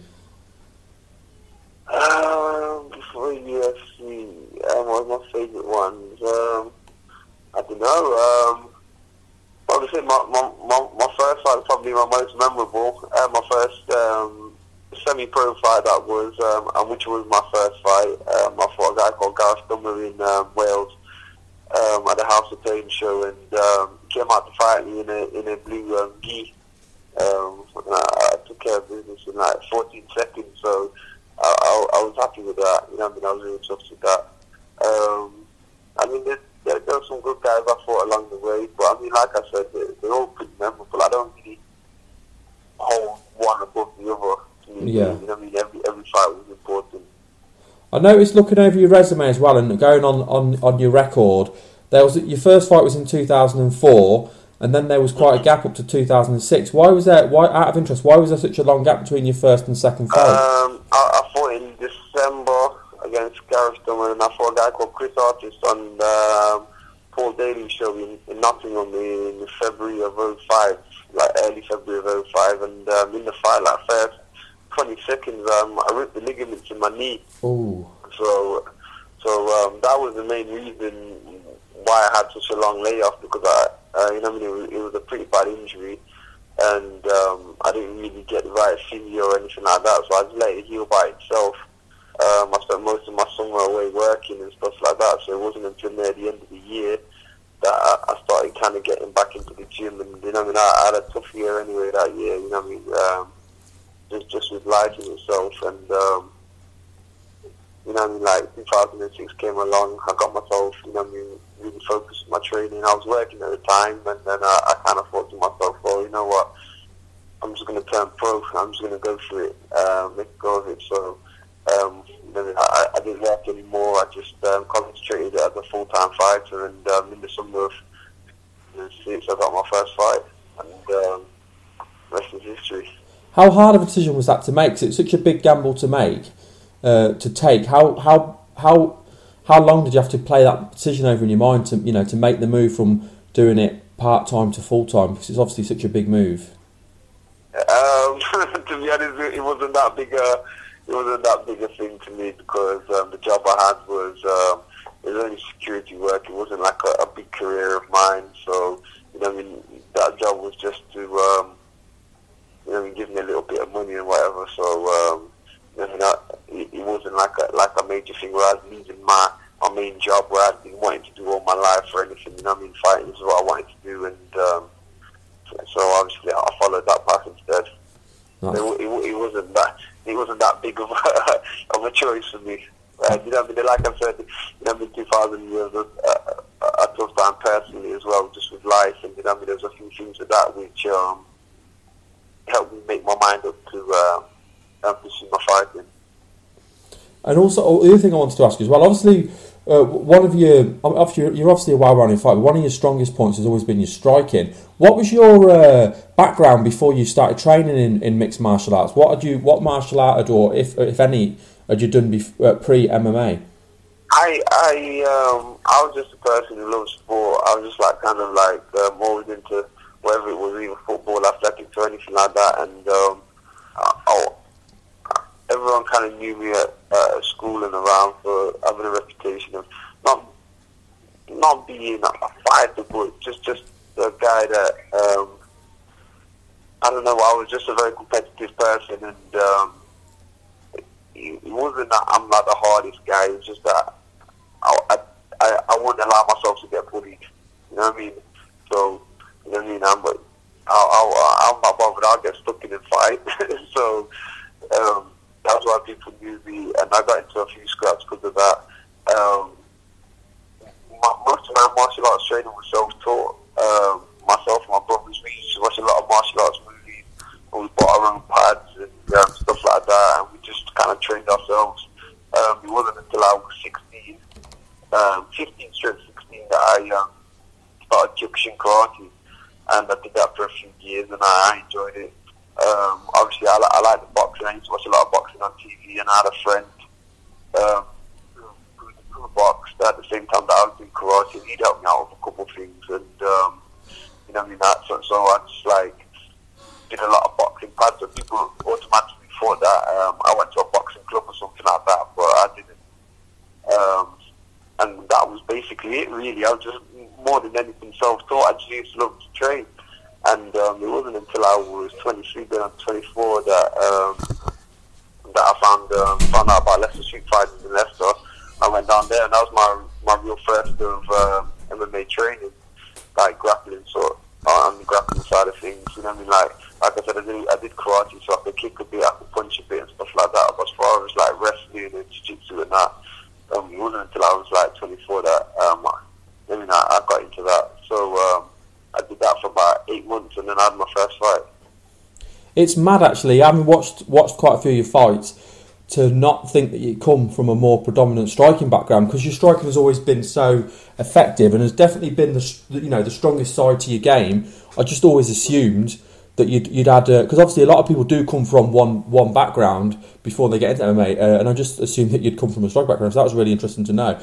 Speaker 3: Before UFC, what were my favourite ones? I don't know. Obviously, my first fight was probably my most memorable. My first semi-pro fight that was, and which was my first fight. I fought a guy called Gareth Dummer in Wales at the House of Pain show, and came out to fight me in a blue gi. I took care of business in like 14 seconds, so I was happy with that. I was really chuffed with that. There were some good guys I fought along the way, but like I said, they're all pretty memorable. I don't really hold one above the other.
Speaker 5: Yeah.
Speaker 3: Every fight was important.
Speaker 5: I noticed looking over your resume as well, and going on your record, your first fight was in 2004, and then there was quite a gap up to 2006. Why was there? Out of interest, why was there such a long gap between your first and second fight?
Speaker 3: I fought in December against Gareth Dummer, and I fought a guy called Chris Artist on Paul Daly's show in Nottingham in February of 05, like early February of 05, and in the fight, like first 20 seconds, I ripped the ligaments in my knee.
Speaker 5: Ooh.
Speaker 3: So that was the main reason why I had such a long layoff, because it was a pretty bad injury, and I didn't really get the right physio or anything like that, so I just let it heal by itself.
Speaker 6: I spent most of my summer away working and stuff like that, so it wasn't until near the end of the year that I started kind of getting back into the gym. And you know, I mean, I had a tough year anyway that year. You know, what I mean, just with life in itself, and you know, what I mean, like 2006 came along. I got myself, you know, what I mean, really focused on my training. I was working at the time, and then I kind of thought to myself, well, you know what, I'm just going to turn pro. I'm just going to go for it, make a go of it. So. I didn't work anymore. I just concentrated as a full-time fighter, and in the summer of 2006 I got my first fight, and rest is history.
Speaker 5: How hard of a decision was that to make? 'Cause it's such a big gamble to make, to take. How long did you have to play that decision over in your mind to, you know, to make the move from doing it part-time to full-time? Because it's obviously such a big move.
Speaker 6: To be honest, it wasn't that big a thing to me, because the job I had was only security work. It wasn't like a big career of mine. So, you know, I mean, that job was just to, you know, give me a little bit of money and whatever. So, you know, it wasn't like a major thing where I was leaving my main job where I'd been wanting to do all my life or anything. You know, I mean, fighting is what I wanted to do, and so obviously I followed that path instead. Nice. It wasn't that big of a choice for me. You know, I mean, like I said, you know, I mean, 2000 years a tough time personally as well, just with life, and you know, I mean, there's a few things with that which helped me make my mind up to pursue my fighting.
Speaker 5: And also, the other thing I wanted to ask you as well, obviously, you're obviously a well-rounded fighter. One of your strongest points has always been your striking. What was your background before you started training in mixed martial arts? What martial art, or if any, had you done pre-MMA?
Speaker 6: I was just a person who loved sport. I was just like kind of like always into whether it was either football, athletics, or anything like that. And everyone kind of knew me at school and around for having a reputation of not being a fighter, but just a guy that I don't know. I was just a very competitive person, and it wasn't that I'm not the hardest guy. It's just that I wouldn't allow myself to get bullied. You know what I mean? So, you know what I mean? I'm not bothered. I'll get stuck in a fight. So that's why people knew me, and I got into a few scraps because of that. Most of my martial arts training was self-taught. Myself and my brothers, we used to watch a lot of martial arts movies, and we bought our own pads and stuff like that, and we just kind of trained ourselves. It wasn't until I was 16, 15 straight 16, that I started Kyokushin karate, and I did that for a few years, and I enjoyed it. Obviously, I like the boxing. I used to watch a lot of boxing on TV, and I had a friend who boxed at the same time that I was doing karate, and he'd help me out with a couple of things, and you know what I mean, that. So I just like did a lot of boxing pads, so people automatically thought that I went to a boxing club or something like that, but I didn't. And that was basically it, really. I was just more than anything self-taught. I just used to love to train. And it wasn't until I was 23, going on 24, that I found out about Leicester Street Fighters in Leicester. I went down there, and that was my real first of MMA training, like grappling, sort on the grappling side of things. You know what I mean? Like I said, I did karate, so I could kick a bit, I could punch a bit and stuff like that. But as far as like wrestling and jiu-jitsu and that, it wasn't until I was like 24 that I got into that. So I did that for about 8 months, and then I had my first fight.
Speaker 5: It's mad, actually. I haven't watched quite a few of your fights to not think that you come from a more predominant striking background, because your striking has always been so effective and has definitely been the strongest side to your game. I just always assumed that you'd had, because obviously a lot of people do come from one background before they get into MMA, and I just assumed that you'd come from a strike background. So that was really interesting to know.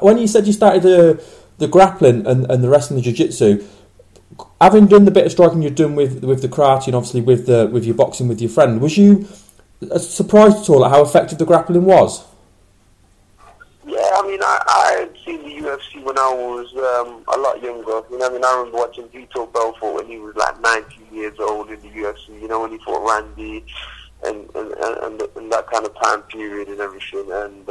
Speaker 5: When you said you started the grappling and the wrestling, the jiu-jitsu, having done the bit of striking you'd done with the karate and obviously with your boxing with your friend, was you surprised at all at how effective the grappling was?
Speaker 6: Yeah, I mean, I had seen the UFC when I was a lot younger. You know, I mean, I remember watching Vito Belfort when he was like 19 years old in the UFC. You know, when he fought Randy, and that kind of time period and everything. And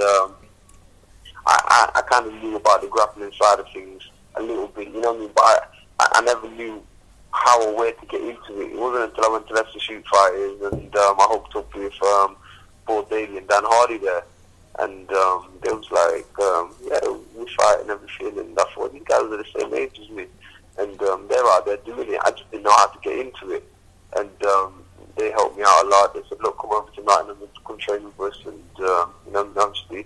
Speaker 6: I kind of knew about the grappling side of things a little bit, you know what I mean? But I never knew how or where to get into it. It wasn't until I went to Leicester Shoot Fighters and I hooked up with Paul Daly and Dan Hardy there. And they was like, we fight and everything. And I thought, these guys are the same age as me. And they're out there doing it. I just didn't know how to get into it. And they helped me out a lot. They said, look, come over to Nottingham and come train with us. And, obviously,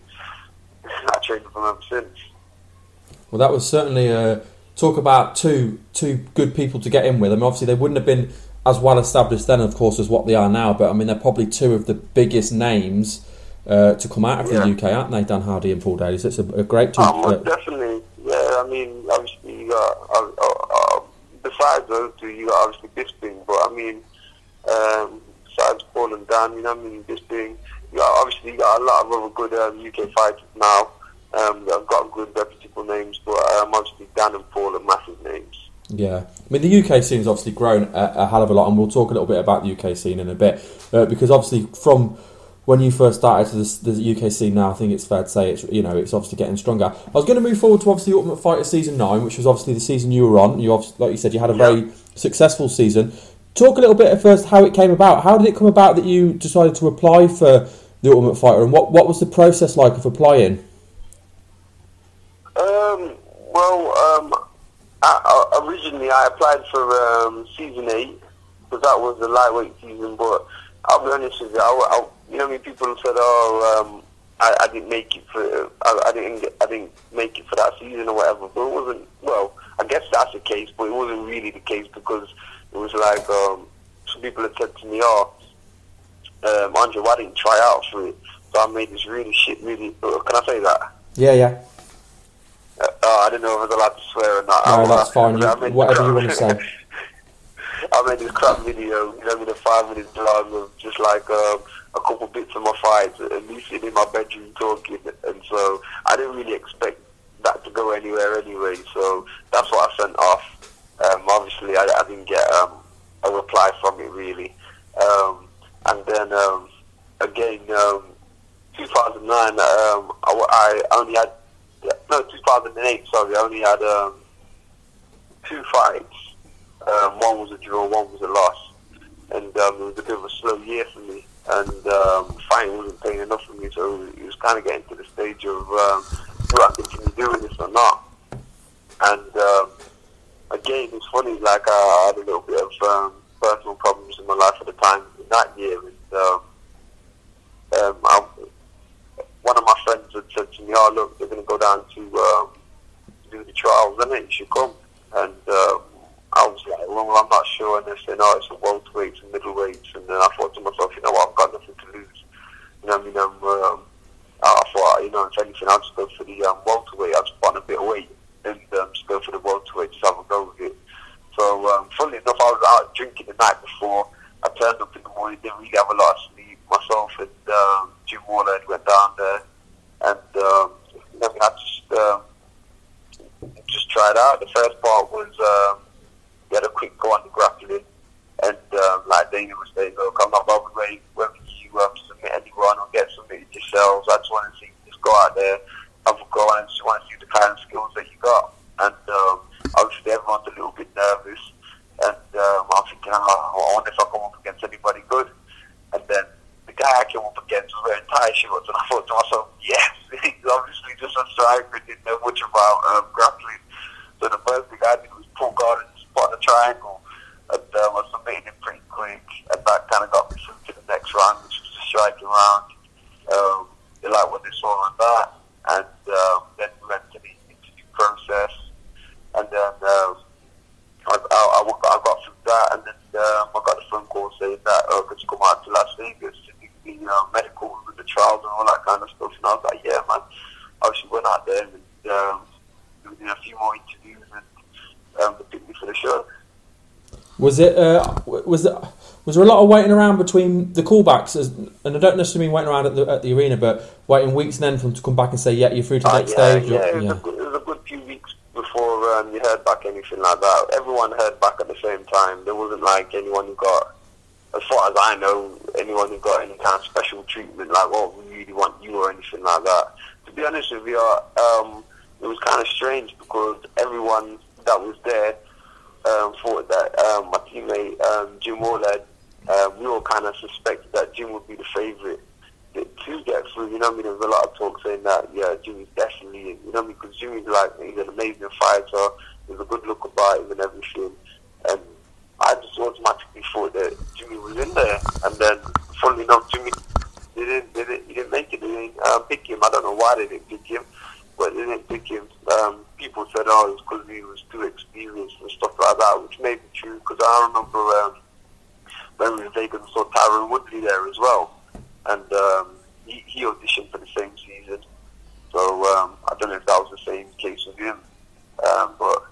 Speaker 6: I trained with them ever since.
Speaker 5: Well, that was certainly talk about two good people to get in with. I mean, obviously, they wouldn't have been as well established then, of course, as what they are now. But I mean, they're probably two of the biggest names to come out of the UK, aren't they? Dan Hardy and Paul Daly. So it's a great two.
Speaker 6: Definitely. Yeah, I mean, obviously, you got besides those two, you got obviously Bisping. But I mean, besides Paul and Dan, you know what I mean, Bisping. You got a lot of other good UK fighters now. I've got good reputable names, but obviously Dan and Paul are massive names.
Speaker 5: Yeah, I mean the UK scene's obviously grown a hell of a lot, and we'll talk a little bit about the UK scene in a bit, because obviously from when you first started to the UK scene now, I think it's fair to say it's obviously getting stronger. I was going to move forward to obviously Ultimate Fighter Season 9, which was obviously the season you were on. You obviously, like you said, you had a very successful season. Talk a little bit at first how it came about. How did it come about that you decided to apply for the Ultimate Fighter, and what was the process like of applying?
Speaker 6: Originally I applied for season 8 because that was the lightweight season. But I'll be honest with you, people said, I didn't make it for I didn't make it for that season or whatever. But it wasn't. Well, I guess that's the case, but it wasn't really the case because it was like some people had said to me, Andre, why didn't you try out for it? So I made this really. Can I say that?
Speaker 5: Yeah.
Speaker 6: I didn't know if I was allowed to swear or not.
Speaker 5: No, that's fine. Whatever you want to say.
Speaker 6: I made this crap video, with a 5 minute vlog of just like a couple bits of my fights, and me sitting in my bedroom talking. And so I didn't really expect that to go anywhere anyway. So that's what I sent off. Obviously, I didn't get a reply from it really. And then again, 2009, I only had. 2008, sorry, I only had 2 fights. One was a draw, one was a loss. And it was a bit of a slow year for me. And fighting wasn't paying enough for me, so it was kind of getting to the stage of do I continue doing this or not? And again, it's funny, like I had a little bit of personal problems in my life at the time in that year. And one of my friends had said to me, look, they're going to go down to do the trials, and you should come. And I was like, well, I'm not sure. And they said, no, it's a welterweights and middleweights. And then I thought to myself, you know what, I've got nothing to lose. You know what I mean? I thought, if anything, I'll just go for the welterweight. I'll just put on a bit of weight and just go for the welterweight, just have a go with it. So, funnily enough, I was out drinking the night before. I turned up in the morning, didn't really have a lot of sleep. Myself and Jim Waller went down there, and I just tried out. The first part was we had a quick go on the grappling, and like Dana was saying, look, I'm not bothered whether you submit anyone or get submitted yourselves. I just want to see you just go out there, have a go, and just want to see the kind of skills that you got. And obviously everyone's a little bit nervous, and I'm thinking, I wonder if I come up against anybody good. And then the guy I came up against was wearing tie shorts, and I thought to myself, yes, he's obviously just a striker, didn't know much about grappling. So the first thing I did was pull guard and spot a triangle, and I submitted him pretty quick, and that kind of got me through to the next round, which was a striking round. They liked what they saw on that, and then we went to the interview process, and then I got through that, and then I got a phone call saying that I could come out to Las Vegas to do the medical and the trials and all that kind of stuff. And I was like, yeah, man. I actually went out there and did a few more interviews, and they picked me for the show.
Speaker 5: Was there a lot of waiting around between the callbacks? And I don't necessarily mean waiting around at the arena, but waiting weeks and then for them to come back and say, yeah, you're through to the next stage?
Speaker 6: Yeah, it was a good few weeks before you heard back anything like that. Everyone heard back at the same time. There wasn't like anyone who got as far as I know, anyone who got any kind of special treatment, like, oh, we really want you or anything like that. To be honest with you, it was kind of strange because everyone that was there thought that my teammate Jim Warlad, we all kind of suspected that Jim would be the favourite to get through. You know what I mean? There was a lot of talk saying that, yeah, Jimmy's definitely in. You know what I mean? Because Jimmy's like, he's an amazing fighter, there's a good look about him and everything. And I just automatically thought that Jimmy was in there. And then, funnily enough, Jimmy he didn't make it. They didn't pick him. I don't know why they didn't pick him, but they didn't pick him. People said, oh, it's because he was too experienced and stuff like that, which may be true, because I remember when we were in Vegas, I saw Tyron Woodley there as well. And he auditioned for the same season. So I don't know if that was the same case with him. But,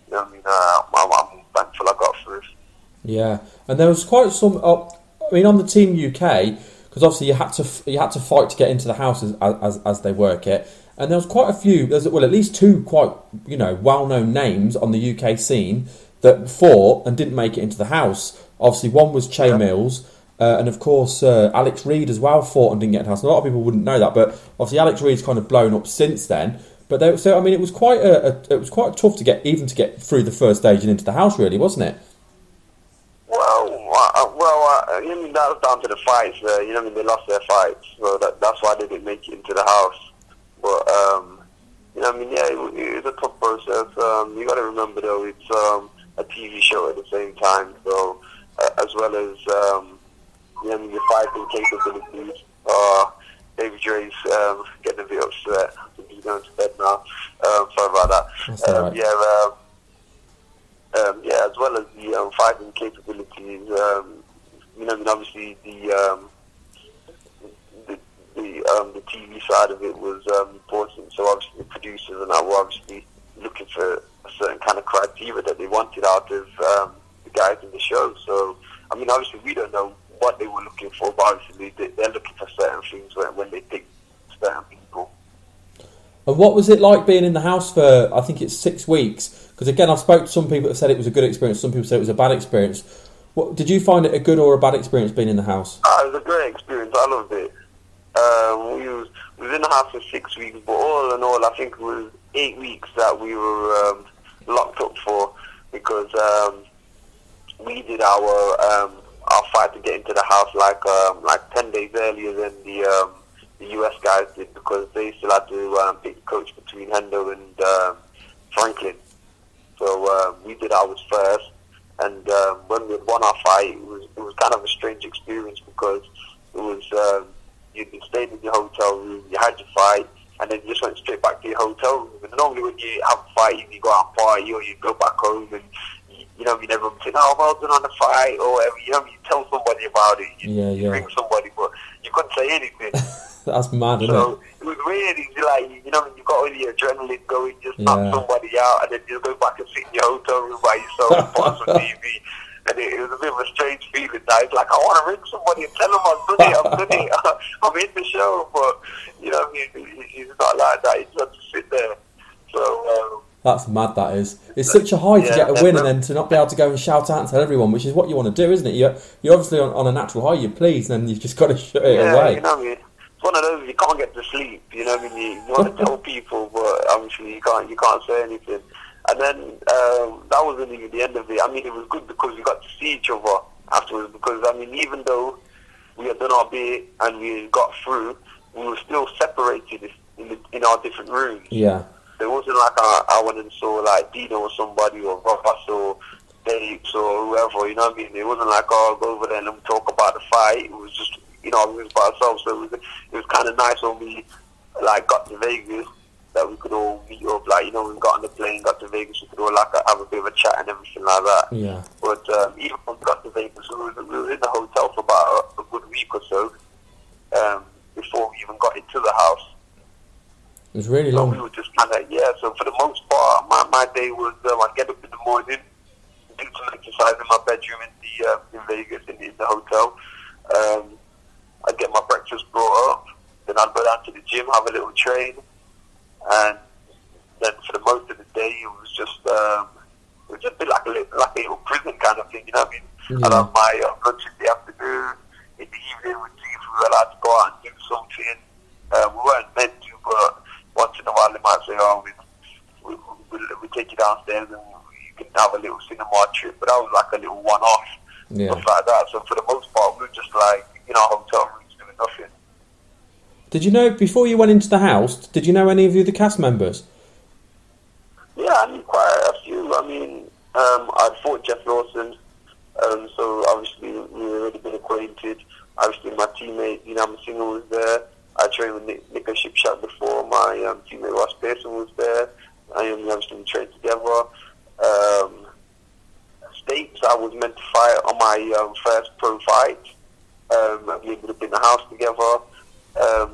Speaker 6: you know what I mean, I'm thankful I got through.
Speaker 5: Yeah, and there was quite some, I mean, on the Team UK, because obviously you had to fight to get into the house as they work it. And there was quite a few, well, at least two quite, you know, well-known names on the UK scene that fought and didn't make it into the house. Obviously, one was Che Mills, and of course, Alex Reid as well fought and didn't get into the house. And a lot of people wouldn't know that, but obviously Alex Reid's kind of blown up since then. But so, I mean, it was quite tough to get through the first stage and into the house, really, wasn't it?
Speaker 6: I mean, that was down to the fights. You know what I mean? They lost their fights, so that's why they didn't make it into the house. But, you know what I mean? Yeah, it was a tough process. You got to remember, though, it's a TV show at the same time. So, as well as, you know, your fighting capabilities. David Dre's getting a bit upset. I think he's going to bed now. Sorry about that.
Speaker 5: That's all right.
Speaker 6: Yeah, as well as the fighting capabilities. You know, I mean, obviously the TV side of it was important. So obviously the producers and that were obviously looking for a certain kind of criteria that they wanted out of the guys in the show. So I mean, obviously we don't know what they were looking for, but obviously they're looking for certain things when they pick certain people.
Speaker 5: And what was it like being in the house for, I think it's 6 weeks? Because again, I've spoken to some people that said it was a good experience, some people said it was a bad experience. Did you find it a good or a bad experience being in the house?
Speaker 6: It was a great experience. I loved it. We was in the house for 6 weeks, but all in all, I think it was 8 weeks that we were locked up for, because we did our fight to get into the house like 10 days earlier than the US guys did, because they still had to pick the coach between Hendo and Franklin. So we did ours first. And when we had won our fight, it was kind of a strange experience, because it was you'd been staying in your hotel room, you had your fight, and then you just went straight back to your hotel room. And normally when you have a fight, you go out and party, or you go back home, and you know, you never say, "Oh, well done on the fight," or whatever. You know, you tell somebody about it. You ring somebody, but you couldn't say anything.
Speaker 5: That's mad, isn't
Speaker 6: it? It was weird. It's like, you know, when you got all your adrenaline going, just knock somebody out, and then you go back and sit in your hotel room by yourself and watch on TV. And it was a bit of a strange feeling. It's like, I want to ring somebody and tell them I've done it. I'm in the show, but you know, it's not like that. You just have to sit there. So
Speaker 5: that's mad. That is. It's such a high to get a win and then to not be able to go and shout out and tell everyone, which is what you want to do, isn't it? You're obviously on a natural high. You're pleased, and you've just got to shut it away.
Speaker 6: You know what I mean? It's one of those, you can't get to sleep, you know what I mean? You want to tell people, but obviously you can't say anything. And then that wasn't even the end of it. I mean, it was good because we got to see each other afterwards, because, I mean, even though we had done our bit and we got through, we were still separated in our different rooms.
Speaker 5: Yeah.
Speaker 6: It wasn't like I went and saw like Dino or somebody, or Ross or Dapes or whoever, you know what I mean? It wasn't like, oh, I'll go over there and we talk about the fight. It was just, you know, we was by ourselves, so it was kind of nice when we like got to Vegas, that we could all meet up, like, you know, we got on the plane, got to Vegas, we could all like have a bit of a chat and everything like that.
Speaker 5: Yeah.
Speaker 6: But even when we got to Vegas, we were in the hotel for about a good week or so before we even got into the house.
Speaker 5: It was really long.
Speaker 6: So we were just kind of, so for the most part, my day was, I'd get up in the morning, do some exercise in my bedroom in Vegas, in the hotel. I'd get my breakfast brought up, then I'd go down to the gym, have a little train, and then for the most of the day, it was just a bit like a little prison kind of thing, you know what I mean?
Speaker 5: Yeah.
Speaker 6: I'd have my lunch in the afternoon, take you downstairs and you can have a little cinema trip. But that was like a little one-off, stuff like that. So for the most part, we were just like, hotel rooms doing nothing.
Speaker 5: Did you know, before you went into the house, did you know any of the other cast members?
Speaker 6: Yeah, I knew quite a few. I mean, I'd fought Jeff Lawson, so obviously we already been acquainted. Obviously my teammate, I'm a singer, was there. I trained with Nick Shipshot before. My teammate Ross Pearson was there. Obviously trained together. States, I was meant to fight on my first pro fight. We would have been in the house together.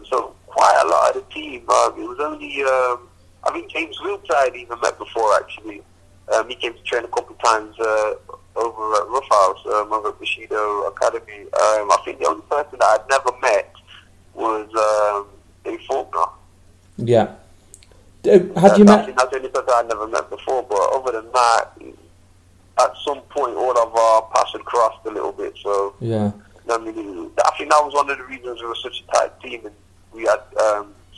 Speaker 6: So quite a lot of the team. It was only, I think James Wiltz I'd even met before, actually. He came to train a couple of times over at Rough House, over at Bushido Academy. I think the only person that I'd never met was Dave Faulkner.
Speaker 5: Yeah. Had you met?
Speaker 6: I think that's the only person I'd never met before, but other than that, at some point all of our paths had crossed a little bit, so...
Speaker 5: Yeah.
Speaker 6: I mean, I think that was one of the reasons we were such a tight team and we had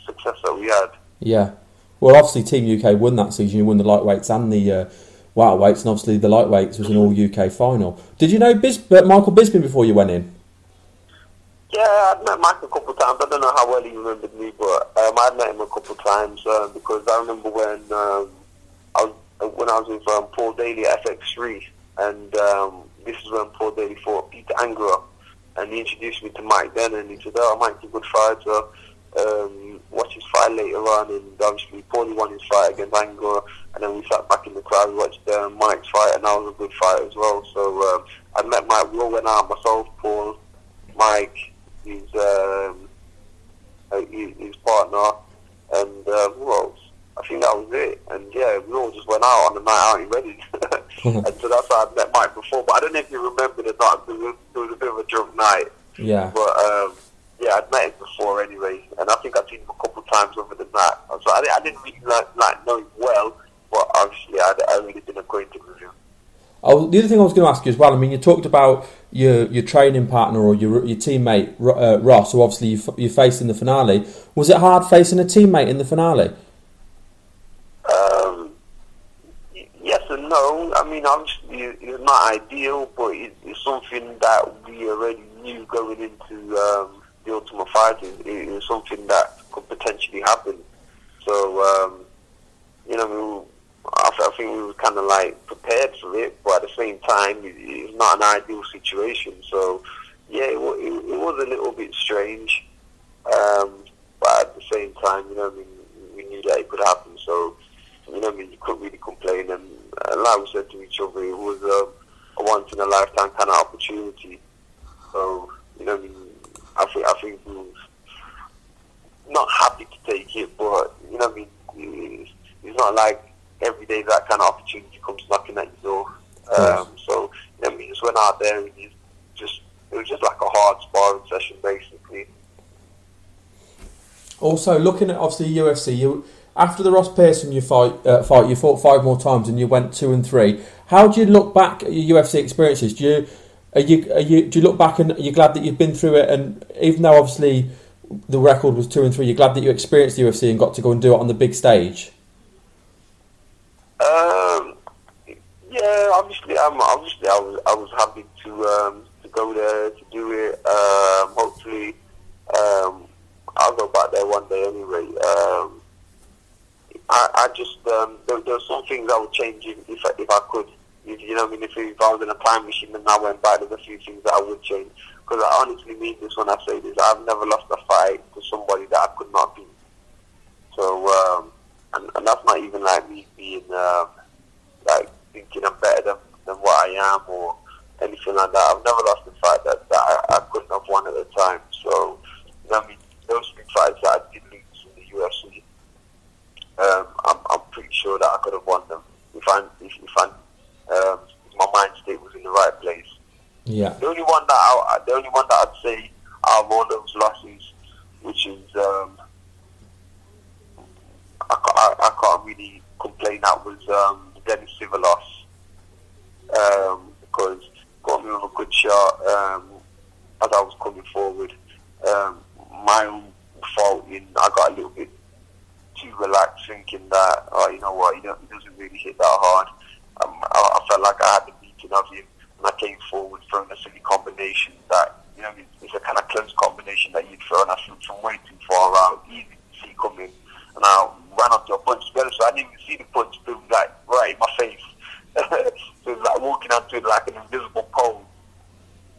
Speaker 6: success that we had.
Speaker 5: Yeah. Well, obviously Team UK won that season. You won the lightweights and the welterweights, and obviously the lightweights was an all-UK final. Did you know Michael Bisping before you went in?
Speaker 6: Yeah, I'd met Mike a couple of times. I don't know how well he remembered me, but I'd met him a couple of times because I remember when I was with Paul Daly at FX3, and this is when Paul Daly fought Peter Angera, and he introduced me to Mike then, and he said, "Oh, Mike's a good fighter. Watch his fight later on," and obviously Paulie won his fight against Angera, and then we sat back in the crowd and watched Mike's fight, and that was a good fight as well. So I met Mike. We all went out, myself, Paul, Mike, his partner, and who else? I think that was it. And yeah, we all just went out on the night out in Reading. And so that's how I'd met Mike before. But I don't know if you remember or not. It was a bit of a drunk night.
Speaker 5: Yeah.
Speaker 6: But yeah, I'd met him before anyway, and I think I'd seen him a couple of times over the night. So I didn't really like know him well, but obviously I really been acquainted with him.
Speaker 5: Oh, the other thing I was going to ask you as well, I mean, you talked about your training partner or your teammate, Ross, who obviously you faced in the finale. Was it hard facing a teammate in the finale?
Speaker 6: Yes and no. I mean, obviously it's not ideal, but it's something that we already knew going into the Ultimate Fighting. It was something that could potentially happen. So, I think we were kind of like prepared for it, but at the same time, it's not an ideal situation. So, yeah, it was a little bit strange, but at the same time, we knew that it could happen. So, you couldn't really complain. And like we said to each other, it was a once in a lifetime kind of opportunity. So, I think we were not happy to take it, but it's not like every day that kind of opportunity comes knocking at your door. So, we just went out there and it was just like a hard sparring session, basically.
Speaker 5: Also, looking at obviously UFC, after the Ross Pearson fight, you fought 5 more times and you went 2 and 3. How do you look back at your UFC experiences? Do you look back and are you glad that you've been through it? And even though obviously the record was 2 and 3, you're glad that you experienced the UFC and got to go and do it on the big stage.
Speaker 6: Yeah, obviously, I was happy to go there to do it. Hopefully, I'll go back there one day anyway. I just there were some things I would change if I could. If I was in a time machine and I went back, there's a few things that I would change. Because I honestly mean this when I say this. I've never lost a fight to somebody that I could not beat. So, and that's not even like me being like thinking I'm better than what I am or anything like that. I've never lost a fight that I couldn't have won at the time. So, those 3 fights that I did lose in the UFC, I'm pretty sure that I could have won them if my mind state was in the right place.
Speaker 5: Yeah.
Speaker 6: The only one that I'd say out of all those losses, which is I can't really complain, that was the Dennis Silva loss, because got me with a good shot as I was coming forward. My own fault in I got a little bit too relaxed, thinking that, oh, you know what, he doesn't really hit that hard. I felt like I had the beating of him, and I came forward throwing a silly combination that, it's a kind of close combination that you'd throw, and I threw from way too far out, easy to see coming, and I ran onto a punch together, so I didn't even see the punch, but it was like right in my face. So it was like walking onto it like an invisible pole.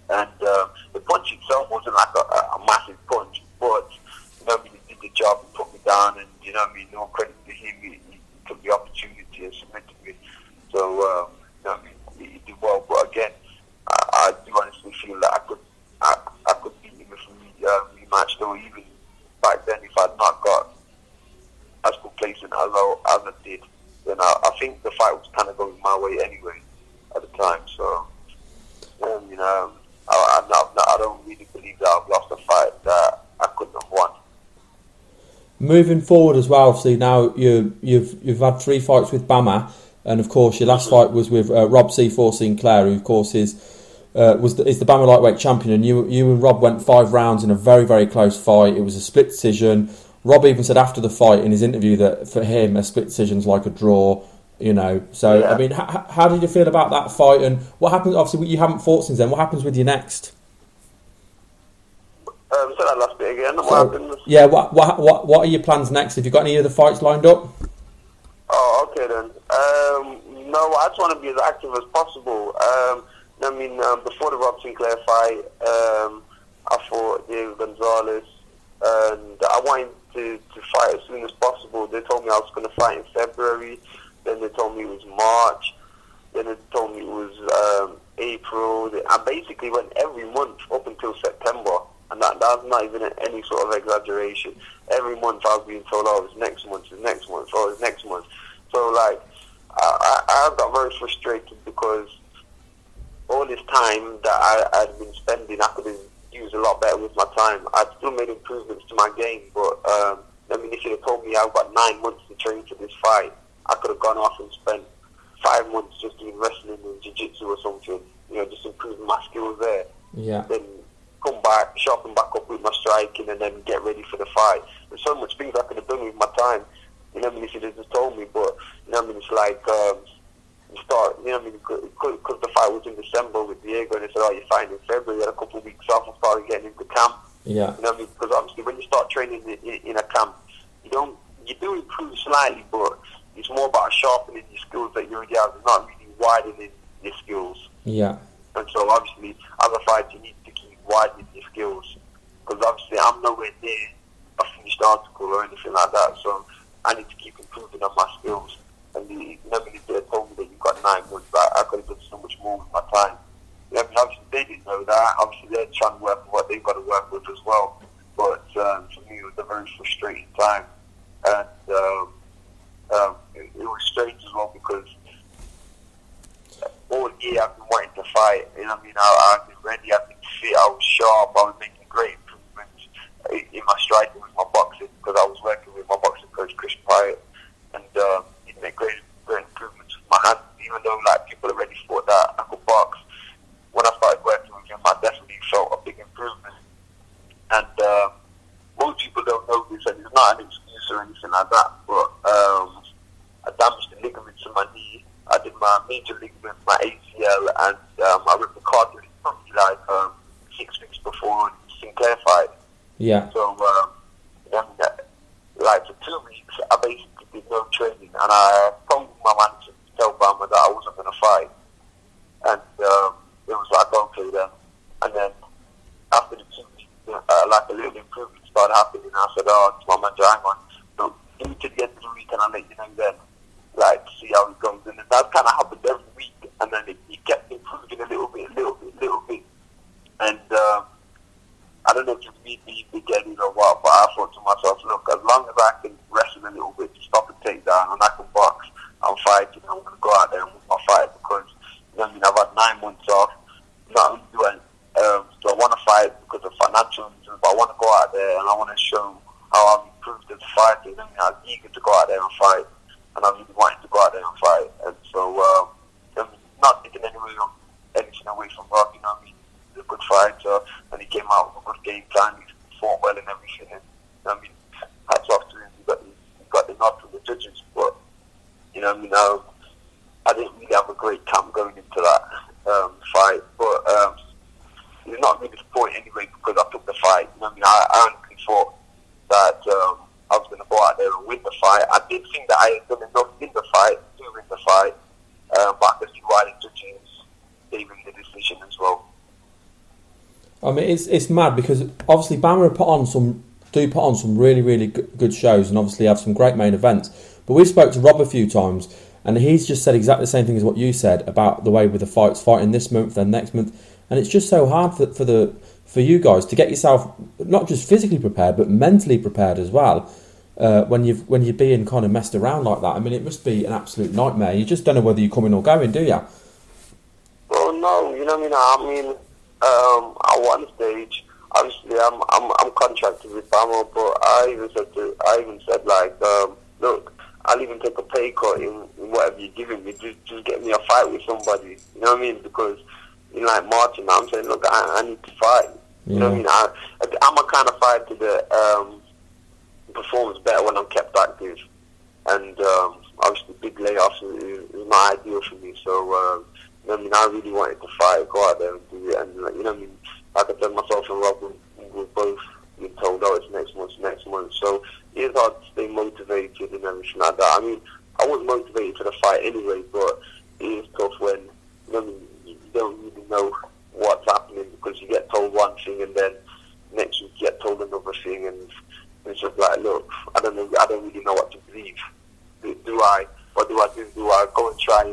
Speaker 6: And the punch itself wasn't like a massive punch, but he did the job and put me down, and no credit to him, he took the opportunity and submitted me. So he did well. But again, I do honestly feel that I could beat him if we rematched, or even back then if I'd not got as good placement as I did, then I think the fight was kind of going my way anyway at the time. So I don't really believe that I've lost a fight that I couldn't have won.
Speaker 5: Moving forward as well, see now you've had 3 fights with BAMMA, and of course your last fight was with Rob C4 Sinclair, who of course is the BAMMA lightweight champion, and you and Rob went 5 rounds in a very, very close fight. It was a split decision. Rob even said after the fight in his interview that for him a split decision's like a draw. So yeah. I mean, how did you feel about that fight, and what happens? Obviously, you haven't fought since then. What happens with you next?
Speaker 6: Say that last bit again. What happens?
Speaker 5: Yeah, what are your plans next? Have you got any other fights lined up?
Speaker 6: Oh, okay then. No, I just want to be as active as possible. Before the Rob Sinclair fight, I fought David Gonzalez, and I wanted to fight as soon as possible. They told me I was going to fight in February. Then they told me it was March. Then they told me it was April. I basically went every month up until September. And that's not even any sort of exaggeration. Every month I was being told, oh, it's next month, it's next month, oh, it's next month. So, like, I got very frustrated because all this time that I'd been spending, I could have used a lot better with my time. I'd still made improvements to my game, but, if you had told me I've got 9 months to train for this fight, I could have gone off and spent 5 months just doing wrestling and jiu-jitsu or something, just improving my skills there.
Speaker 5: Yeah.
Speaker 6: Then come back, sharpen back up with my striking, and then get ready for the fight. There's so much things I could have done with my time, if you'd just told me, but, it's like, you start, because the fight was in December with Diego, and they said, oh, you're fighting in February, you had a couple of weeks off and started getting into camp.
Speaker 5: Yeah.
Speaker 6: Because obviously when you start training in a camp, you do improve slightly, but it's more about sharpening your skills that you already have. It's not really widening your skills.
Speaker 5: Yeah.
Speaker 6: And so obviously, as a fighter, you need to keep widening your skills. Because obviously, I'm nowhere near a finished article or anything like that. So I need to keep improving on my skills. And if they told me that you've got 9 months, I could have done so much more with my time. Obviously, they didn't know that. Obviously, they're trying to work with what they've got to work with as well. But for me, it was a very frustrating time. And it was strange as well because all year I've been wanting to fight. I've been ready, I've been fit, I was sharp, I was making great improvements in my striking with my boxing because I was working with my boxing coach, Chris Pyatt, and he'd make great improvements with my hands. Even though people already thought that I could box, when I started working with him, I definitely felt a big improvement. And most people don't know this, and it's not an excuse or anything like that, but I damaged the ligaments in my knee. I did my major ligament, my ACL, and I ripped the cartilage probably 6 weeks before the Sinclair fight.
Speaker 5: Yeah.
Speaker 6: So, for 2 weeks, I basically did no training, and I told my manager to tell BAMMA that I wasn't going to fight. And it was like, okay then. And then after the 2 weeks, a little improvement started happening. I said, to my manager, hang on, give me to the end of the week and I'll let you know then, see how it goes. And then that kind of happened every week, and then it kept improving a little bit. And I don't know if it's me being big-headed or what, but I thought to myself, look, as long as I can wrestle a little bit to stop and take down, and I can box, I'm fighting, I'm going to go out there and win my fight because, I've had 9 months off. Not only do I want to fight because of financial reasons, but I want to go out there and I want to show how I've improved as a fighter. I'm eager to go out there and fight, and I'm really wanting to go out there and fight. And so, not taking anything away from Rob, he's a good fighter, and he came out with a good game plan. He fought well and everything. And, hats off to him. He got the nod from the judges, but you know, I didn't really have a great camp going into that fight, but it's not really the point anyway because I took the fight. You know, I honestly thought that I was going to go out there and win the fight. I did think that I had done enough in the fight to win the fight, but I can see why the judges gave him the decision as well.
Speaker 5: I mean, it's mad because obviously BAMMA put on some really, really good shows and obviously have some great main events. But we've spoke to Rob a few times and he's just said exactly the same thing as what you said about the way with the fighting this month, then next month. And it's just so hard for you guys to get yourself not just physically prepared but mentally prepared as well. When you're being kind of messed around like that, I mean, it must be an absolute nightmare. You just don't know whether you're coming or going, do you?
Speaker 6: Well, no, you know what I mean. At one stage, obviously, I'm contracted with BAMMA, but I even said like, look, I'll even take a pay cut in whatever you're giving me. Just get me a fight with somebody. You know what I mean? Because in like Martin, I'm saying, look, I need to fight. You know what I mean? I'm a kind of fighter that performs better when I'm kept active, and obviously big layoffs is not ideal for me. So you know what I mean, I really wanted to fight, go out there and do it, and you know what I mean, like I said, myself and Rob were both being told, oh, it's next month. So it is hard to stay motivated and everything like that. I mean, I was motivated for the fight anyway, but it is tough when you know what I mean, you don't really know what's happening because you get told one thing and then next week you get told another thing, and it's just like, look, I don't really know what to believe. What do I do? Do I go and try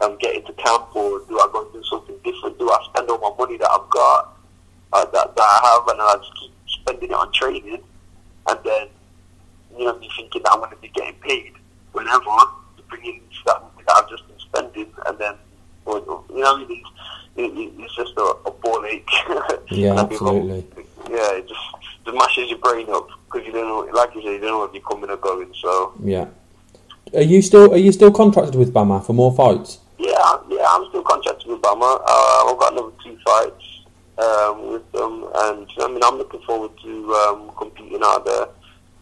Speaker 6: and get into camp, or do I go and do something different? Do I spend all my money that I've got, that I have, and I'm just spending it on training, and then you know me thinking that I'm going to be getting paid whenever to bring in stuff that I've just been spending, and then you know what I mean? It's just a ball ache.
Speaker 5: Yeah, absolutely.
Speaker 6: Yeah, it just mashes your brain up because you don't know, like you say, you don't know if you're coming or going. So
Speaker 5: yeah. Are you still contracted with BAMMA for more fights?
Speaker 6: Yeah, I'm still contracted with BAMMA. I've got another 2 fights with them, and I mean, I'm looking forward to competing out there.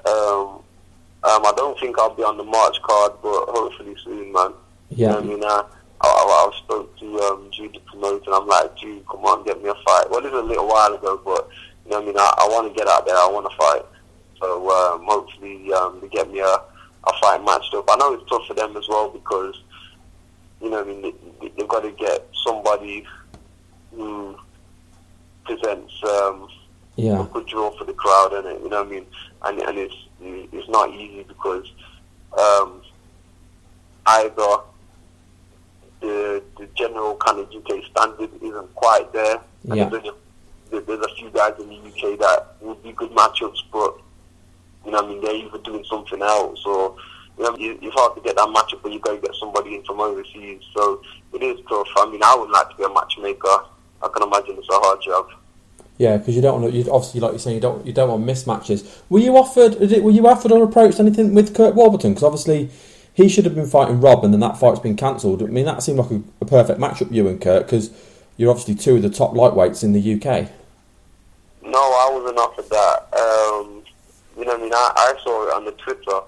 Speaker 6: I don't think I'll be on the March card, but hopefully soon, man.
Speaker 5: Yeah.
Speaker 6: You know what I mean, I spoke to Jude, the promoter, and I'm like, Jude, come on, get me a fight. Well, this was a little while ago, but you know what I mean, I want to get out there, I want to fight. So hopefully they get me a fight matched up. I know it's tough for them as well because, you know what I mean, they've got to get somebody who presents a good draw for the crowd, and you know what I mean, and it's not easy because either the general kind of UK standard isn't quite there, and there's a few guys in the UK that would be good matchups, but you know what I mean, they're either doing something else, or you know, it's hard to get that matchup when you go get somebody in from overseas. So it is tough. I mean, I would like to be a matchmaker. I can imagine it's a hard job.
Speaker 5: Yeah, because you don't want to. Obviously, like you're saying, you don't want mismatches. Were you offered or approached anything with Kurt Warburton? Because obviously he should have been fighting Rob, and then that fight's been cancelled. I mean, that seemed like a perfect matchup, you and Kurt, because you're obviously 2 of the top lightweights in the UK.
Speaker 6: No, I wasn't offered that. You know what I mean? I saw it on the Twitter,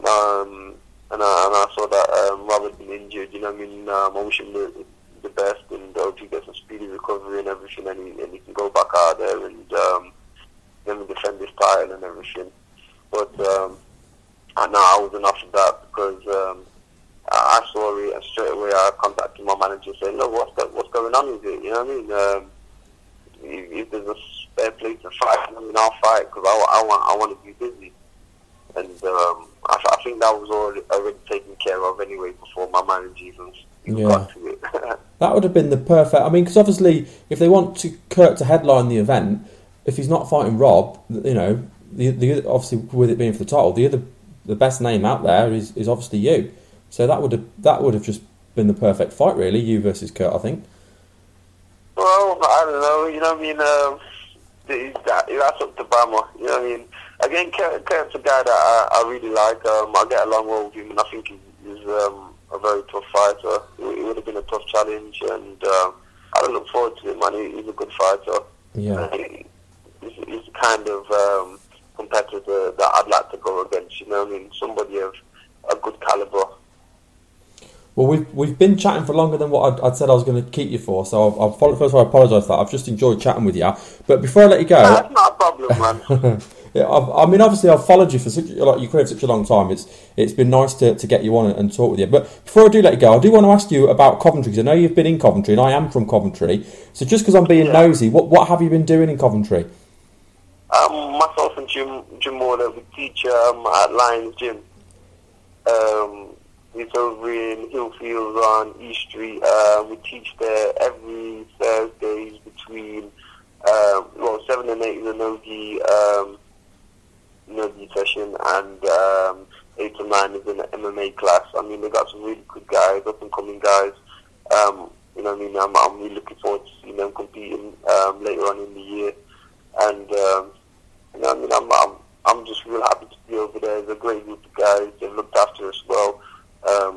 Speaker 6: and I saw that Rob had been injured. You know what I mean? I wish him the best, and hope he gets a speedy recovery and everything, and he can go back out there and then defend his title and everything. But no, I wasn't offered that because I saw it and straight away I contacted my manager saying, look, what's going on with it? You know what I mean? If there's a spare place to fight, I mean, I'll fight because I want to be busy. And I think that was already taken care of anyway before my manager even got to it.
Speaker 5: That would have been the perfect. I mean, because obviously, if they want Kurt to headline the event, if he's not fighting Rob, you know, the obviously with it being for the title, the best name out there is obviously you. So that would have just been the perfect fight, really, you versus Kurt, I think.
Speaker 6: Well, I don't know. You know what I mean? That's up to BAMMA. You know what I mean? Again, Kurt's a guy that I really like. I get along well with him, and I think he's a very tough fighter. It would have been a tough challenge, and I don't look forward to it, man. He's a good fighter.
Speaker 5: Yeah.
Speaker 6: He's kind of competitor that I'd like to go against. You know what I mean? Somebody of a good caliber.
Speaker 5: Well, we've been chatting for longer than what I'd said I was going to keep you for, so first of all, I apologise for that. I've just enjoyed chatting with you. But before I let you go...
Speaker 6: That's not a problem, man.
Speaker 5: Yeah, I mean, obviously, I've followed you for your career for such a long time. It's been nice to get you on and talk with you. But before I do let you go, I do want to ask you about Coventry, because I know you've been in Coventry, and I am from Coventry. So just because I'm being nosy, what have you been doing in Coventry?
Speaker 6: Myself and Jim Waller, we teach at Lions Gym. It's over in Hillfields on East Street. We teach there every Thursdays between 7 and 8 is a no-gi session, and 8 to 9 is an MMA class. I mean, they got some really good guys, up-and-coming guys. You know what I mean? I'm really looking forward to seeing them competing later on in the year. And, you know what I mean? I'm just real happy to be over there. There's a great group of guys. They've looked after us well.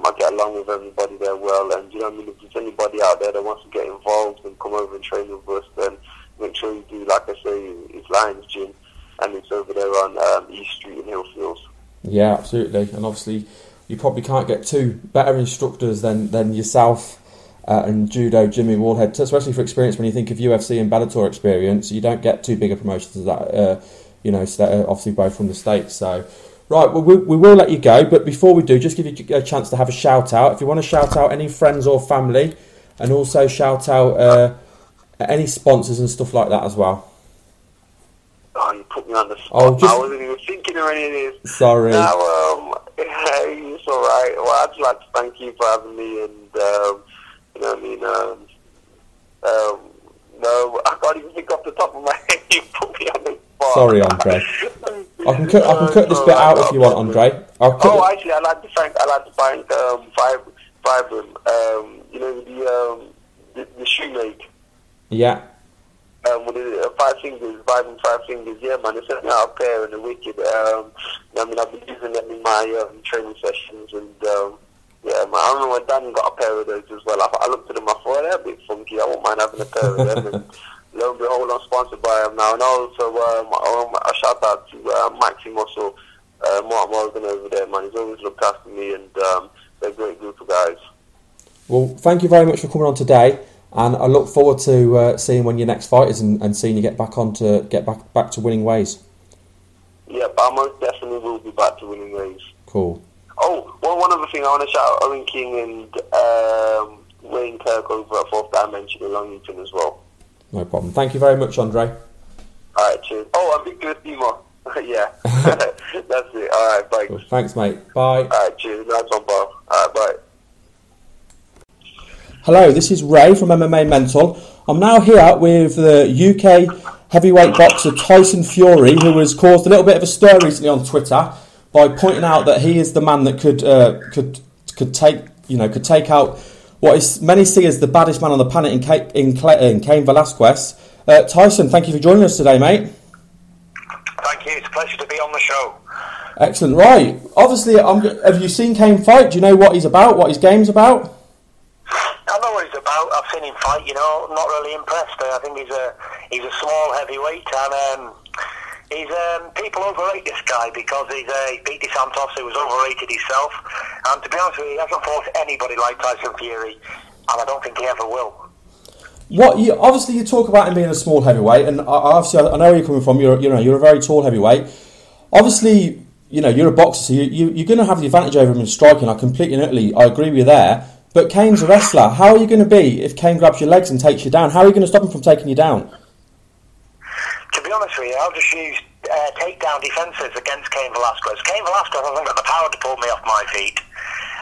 Speaker 6: I get along with everybody there well. And, you know what I mean? If there's anybody out there that wants to get involved and come over and train with us, then make sure you do. Like I say, it's Lions Gym, and it's over there on East Street in Hillfields. Yeah,
Speaker 5: absolutely. And obviously, you probably can't get two better instructors than yourself and Judo Jimmy Wallhead, especially for experience. When you think of UFC and Bellator experience, you don't get too big a promotions as that. Obviously both from the States. So, right, well, we will let you go. But before we do, just give you a chance to have a shout out. If you want to shout out any friends or family, and also shout out any sponsors and stuff like that as well.
Speaker 6: Oh, you put me on the spot. I wasn't even thinking of any of this.
Speaker 5: Sorry.
Speaker 6: Now, it's all right. Well, I'd just like to thank you for having me, and you know what I mean. No, I can't even think off the top of my head. You put me on the spot.
Speaker 5: Sorry, Andre. I can cut this bit out if you want, Andre.
Speaker 6: Actually, I'd like to thank Vibram. You know the shoemake.
Speaker 5: Yeah.
Speaker 6: With the 5 fingers, Vibram 5 fingers. Yeah, man, they sent me out a pair in the wicked. I mean, I've been using them in my training sessions, and yeah, man, I remember when Dan got a pair of those as well. I looked at them, I thought they're a bit funky. I won't mind having a pair of them. And lo and behold, I'm sponsored by them now. And also, a shout out to Maxi Muscle, Mark Morgan over there, man. He's always looked after me, and they're a great group of guys.
Speaker 5: Well, thank you very much for coming on today. And I look forward to seeing when your next fight is, and seeing you get back to winning ways.
Speaker 6: Yeah, but I most definitely will be back to winning ways.
Speaker 5: Cool.
Speaker 6: Oh, one other thing, I want to shout out Owen King and Wayne Kirk over at Fourth Dimension in Long Eaton as well.
Speaker 5: No problem. Thank you very much, Andre.
Speaker 6: Alright, cheers. Oh, I'm Victor Stimo. Yeah, that's it. Alright, bye.
Speaker 5: Cool. Thanks, mate. Bye.
Speaker 6: Alright, cheers. Nice one, pal. Alright, bye.
Speaker 5: Hello, this is Ray from MMA Mental. I'm now here with the UK heavyweight boxer Tyson Fury, who has caused a little bit of a stir recently on Twitter by pointing out that he is the man that could take out what is many see as the baddest man on the planet in Cain Valesquez. Tyson, thank you for joining us today, mate.
Speaker 2: Thank you. It's a pleasure to be on the show.
Speaker 5: Excellent. Right. Obviously, have you seen Cain fight? Do you know what he's about? What his game's about?
Speaker 2: I know what he's about. I've seen him fight. You know, not really impressed. I think he's a small heavyweight, and people overrate this guy because he beat DeSantos, who was overrated himself. And to be honest with you, he hasn't fought anybody like Tyson Fury, and I don't think he ever will.
Speaker 5: Obviously you talk about him being a small heavyweight, and obviously I know where you're coming from. You're a very tall heavyweight. Obviously, you're a boxer, so you're going to have the advantage over him in striking. I agree with you there. But Cain's a wrestler. How are you going to be if Cain grabs your legs and takes you down? How are you going to stop him from taking you down?
Speaker 2: To be honest with you, I'll just use takedown defences against Cain Valesquez. Cain Valesquez hasn't got the power to pull me off my feet.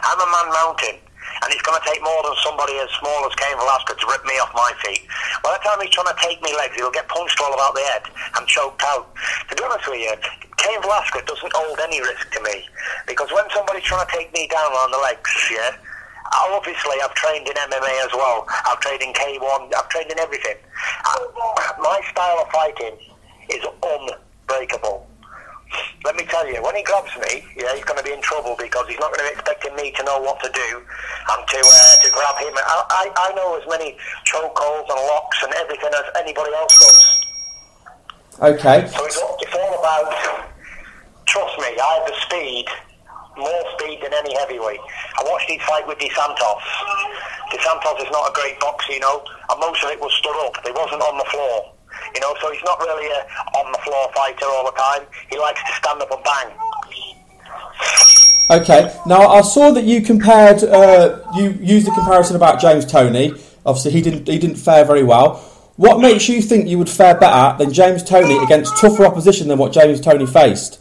Speaker 2: I'm a man mountain, and it's going to take more than somebody as small as Cain Valesquez to rip me off my feet. By the time he's trying to take me legs, he'll get punched all about the head and choked out. To be honest with you, Cain Valesquez doesn't hold any risk to me, because when somebody's trying to take me down on the legs, yeah, obviously I've trained in MMA as well. I've trained in K1, I've trained in everything. My style of fighting is unbreakable. Let me tell you, when he grabs me, yeah, he's going to be in trouble, because he's not going to be expecting me to know what to do and to grab him. I know as many chokeholds and locks and everything as anybody else does.
Speaker 5: Okay.
Speaker 2: So it's all about
Speaker 7: trust me, I have the speed, more speed than any heavyweight. I watched his fight with DeSantos. DeSantos is not a great boxer, you know, and most of it was stood up. He wasn't on the floor, you know, so he's not really a on-the-floor fighter all the time. He likes to stand up and bang.
Speaker 5: Okay, now I saw that you compared, you used the comparison about James Toney. Obviously, he didn't fare very well. What makes you think you would fare better than James Toney against tougher opposition than what James Toney faced?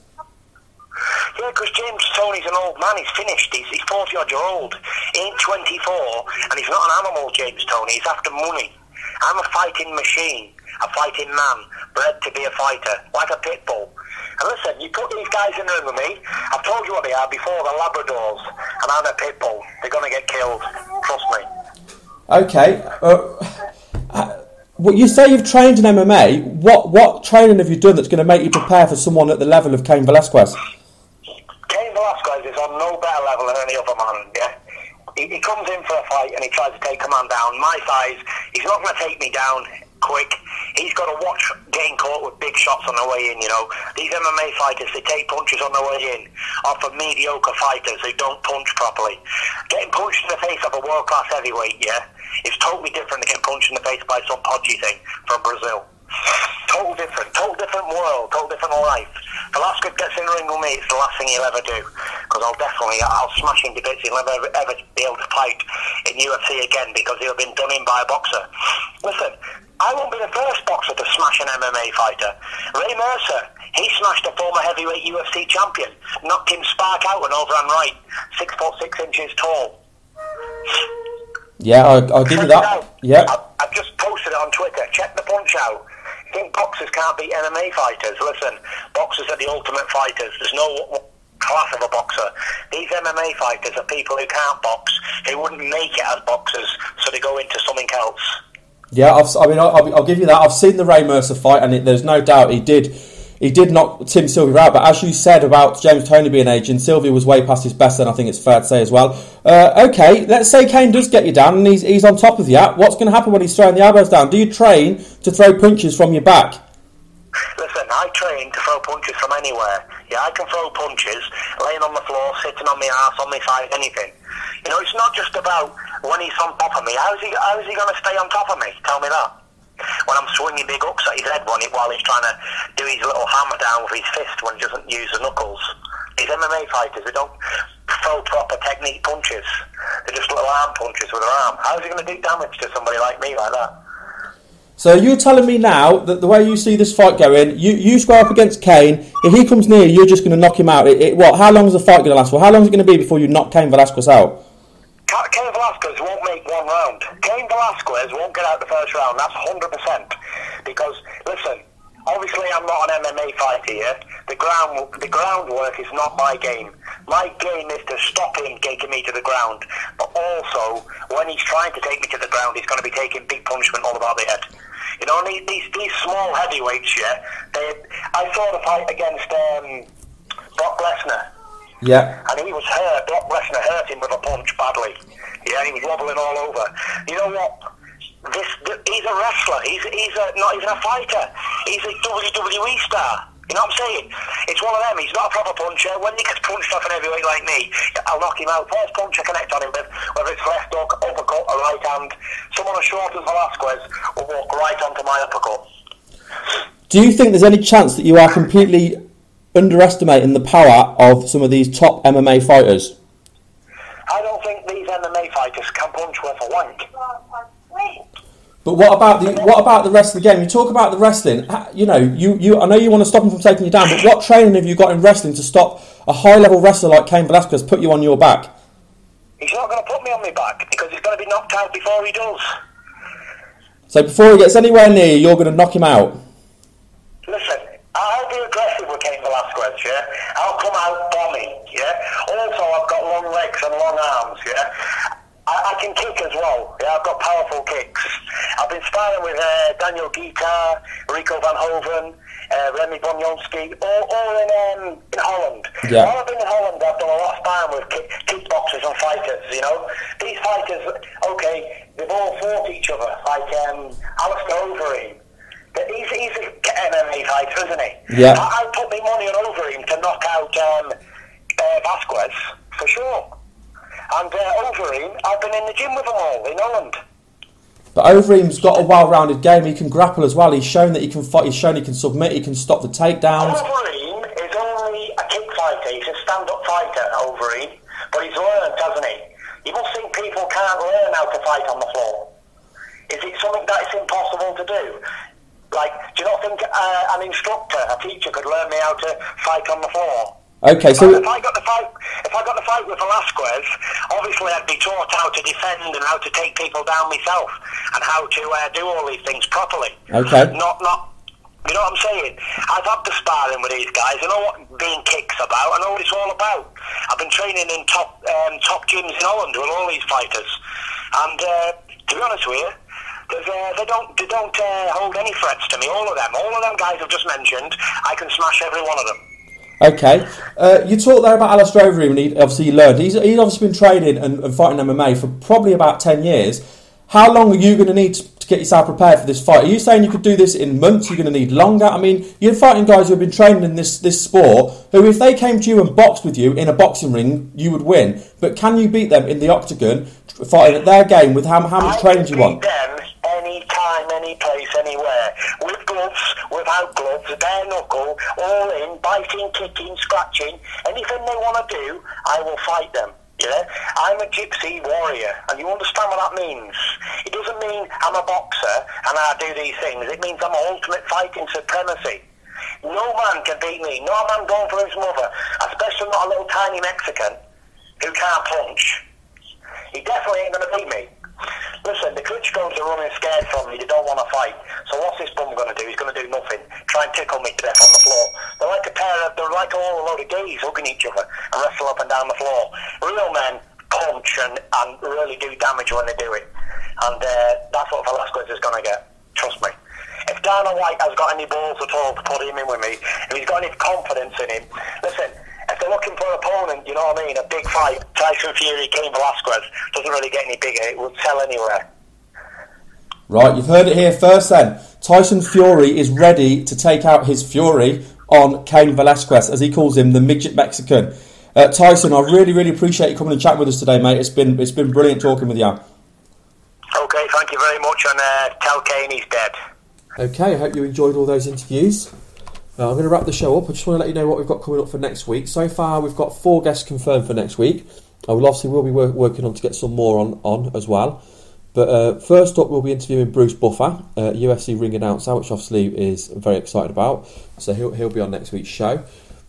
Speaker 7: Yeah, because James Toney's an old man. He's finished. He's 40-odd-year-old. He ain't 24, and he's not an animal, James Toney. He's after money. I'm a fighting machine, a fighting man, bred to be a fighter, like a pit bull. And listen, you put these guys in the ring with me, I've told you what they are before, they're Labradors, and I'm a pit bull. They're going to get killed, trust me.
Speaker 5: Okay, well, you say you've trained in MMA. What training have you done that's going to make you prepare for someone at the level of Cain Valesquez?
Speaker 7: Cain Valesquez is on no better level than any other man, yeah? He comes in for a fight and he tries to take a man down. My size, he's not going to take me down quick. He's got to watch getting caught with big shots on the way in, you know. These MMA fighters, they take punches on the way in off of mediocre fighters who don't punch properly. Getting punched in the face of a world-class heavyweight, yeah, is totally different to getting punched in the face by some podgy thing from Brazil. Total different world, total different life. Velasquez gets in the ring with me, it's the last thing he'll ever do, because I'll smash him to bits. He'll never ever be able to fight in UFC again because he'll have been done in by a boxer. Listen, I won't be the first boxer to smash an MMA fighter. Ray Mercer, he smashed a former heavyweight UFC champion, knocked him spark out and overhand right, 6'6" tall.
Speaker 5: Yeah, I'll give you that. Yeah.
Speaker 7: I've just posted it on Twitter. Check the punch out. You think boxers can't beat MMA fighters? Listen, boxers are the ultimate fighters. There's no class of a boxer. These MMA fighters are people who can't box, who wouldn't make it as boxers, so they go into something else. Yeah,
Speaker 5: I'll give you that. I've seen the Ray Mercer fight, and there's no doubt he did knock Tim Sylvia out. But as you said about James Toney being aging, Sylvia was way past his best, and I think it's fair to say as well. Okay, let's say Cain does get you down, and he's on top of you. What's going to happen when he's throwing the elbows down? Do you train to throw punches from your back?
Speaker 7: Listen, I train to throw punches from anywhere. Yeah, I can throw punches, laying on the floor, sitting on my ass, on my side, anything. You know, it's not just about when he's on top of me. How is he going to stay on top of me? Tell me that. When I'm swinging big hooks at his head while he's trying to do his little hammer down with his fist when he doesn't use the knuckles. These MMA fighters, they don't throw proper technique punches. They're just little arm punches with their arm. How is he going to do damage to somebody like me like that?
Speaker 5: So you're telling me now that the way you see this fight going, you square up against Cain. If he comes near you, you're just going to knock him out. How long is the fight going to last for? How long is it going to be before you knock Cain Valesquez out?
Speaker 7: Cain Valesquez won't make one round. Cain Valesquez won't get out the first round. That's 100%. Because, listen, obviously I'm not an MMA fighter here. The groundwork is not my game. My game is to stop him taking me to the ground. But also, when he's trying to take me to the ground, he's going to be taking big punishment all about the head. You know, these small heavyweights, yeah, I saw the fight against Brock Lesnar.
Speaker 5: Yeah.
Speaker 7: And he was hurt. Brock Lesnar hurt him with a punch badly. Yeah, he was wobbling all over. You know what? He's a wrestler. He's not even a fighter. He's a WWE star. You know what I'm saying? It's one of them. He's not a proper puncher. When he gets punched off an heavyweight like me, I'll knock him out. First punch I connect on him with, whether it's left hook, uppercut, or right hand, someone as short as Velasquez will walk right onto my uppercut.
Speaker 5: Do you think there's any chance that you are completely underestimating the power of some of these top MMA fighters?
Speaker 7: I don't think these MMA fighters can punch worth a wank.
Speaker 5: But what about the rest of the game? You talk about the wrestling. You know, I know you want to stop him from taking you down, but what training have you got in wrestling to stop a high-level wrestler like Cain Valesquez put you on your back?
Speaker 7: He's not going to put me on my back because he's going to be knocked out before he does.
Speaker 5: So before he gets anywhere near you, you're going to knock him out?
Speaker 7: Listen, I'll be aggressive with Cain Valesquez, yeah? I'll come out bombing, yeah? Also, I've got long legs and long arms, yeah? I can kick as well, yeah? I've got powerful kicks. I've been sparring with Daniel Guitar, Rico van Hoven, Remy Bonjonski, all in Holland.
Speaker 5: Yeah.
Speaker 7: While I've been in Holland, I've done a lot of sparring with kickboxers and fighters, you know? These fighters, okay, they've all fought each other, like Alistair Overeem. He's a MMA fighter, isn't he?
Speaker 5: Yeah.
Speaker 7: I put my money on Overeem to knock out Vasquez, for sure. And Overeem, I've been in the gym with them all in Holland.
Speaker 5: But Overeem's got a well-rounded game. He can grapple as well. He's shown that he can fight. He's shown he can submit. He can stop the takedowns.
Speaker 7: Overeem is only a kick fighter. He's a stand-up fighter, Overeem. But he's learned, hasn't he? You must think people can't learn how to fight on the floor. Is it something that is impossible to do? Like, do you not think an instructor, a teacher, could learn me how to fight on the floor?
Speaker 5: Okay, so
Speaker 7: if I got the fight with Velasquez, obviously I'd be taught how to defend and how to take people down myself and how to do all these things properly.
Speaker 5: Okay.
Speaker 7: Not. You know what I'm saying? I've had the sparring with these guys. I know what being kick's about. I know what it's all about. I've been training in top gyms in Holland with all these fighters, and to be honest with you, they don't hold any threats to me. All of them guys I've just mentioned, I can smash every one of them.
Speaker 5: Okay, you talked there about Alistair Overeem, and he obviously learned. He's obviously been training and fighting MMA for probably about 10 years. How long are you going to need to get yourself prepared for this fight? Are you saying you could do this in months? You're going to need longer? I mean, you're fighting guys who have been training in this sport, who if they came to you and boxed with you in a boxing ring, you would win. But can you beat them in the octagon, fighting at their game with how much training do you want?
Speaker 7: Anytime, any place, anywhere. With gloves, without gloves, bare knuckle, all in, biting, kicking, scratching. Anything they want to do, I will fight them. Yeah? I'm a gypsy warrior, and you understand what that means. It doesn't mean I'm a boxer and I do these things. It means I'm ultimate fighting supremacy. No man can beat me. No man going for his mother, especially not a little tiny Mexican who can't punch. He definitely ain't going to beat me. Listen, the Klitschko's are running scared from me. They don't want to fight. So what's this bum going to do? He's going to do nothing. Try and tickle me to death on the floor. They're like all a load of gays hugging each other and wrestle up and down the floor. Real men punch and really do damage when they do it. And that's what Velasquez is going to get. Trust me. If Dana White has got any balls at all to put him in with me, if he's got any confidence in him, listen, if they're looking for an opponent, you know what I mean, a big fight, Tyson Fury, Cain Valesquez, doesn't really get any bigger. It will sell anywhere.
Speaker 5: Right, you've heard it here first then. Tyson Fury is ready to take out his fury on Cain Valesquez, as he calls him, the midget Mexican. Tyson, I really, really appreciate you coming and chatting with us today, mate. It's been brilliant talking with you.
Speaker 7: Okay, thank you very much, and tell Cain he's dead.
Speaker 1: Okay, I hope you enjoyed all those interviews. I'm going to wrap the show up. I just want to let you know what we've got coming up for next week. So far, we've got 4 guests confirmed for next week. I will be working on to get some more on as well. But first up, we'll be interviewing Bruce Buffer, UFC ring announcer, which obviously is very excited about. So he'll be on next week's show.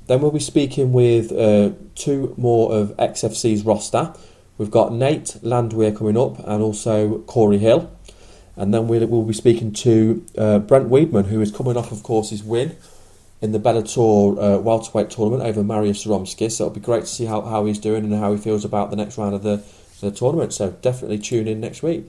Speaker 1: Then we'll be speaking with 2 more of XFC's roster. We've got Nate Landwehr coming up and also Corey Hill. And then we'll be speaking to Brent Weidman, who is coming off, of course, his win in the Bellator welterweight tournament over Mariusz Saromski. So it'll be great to see how he's doing and how he feels about the next round of the tournament. So definitely tune in next week.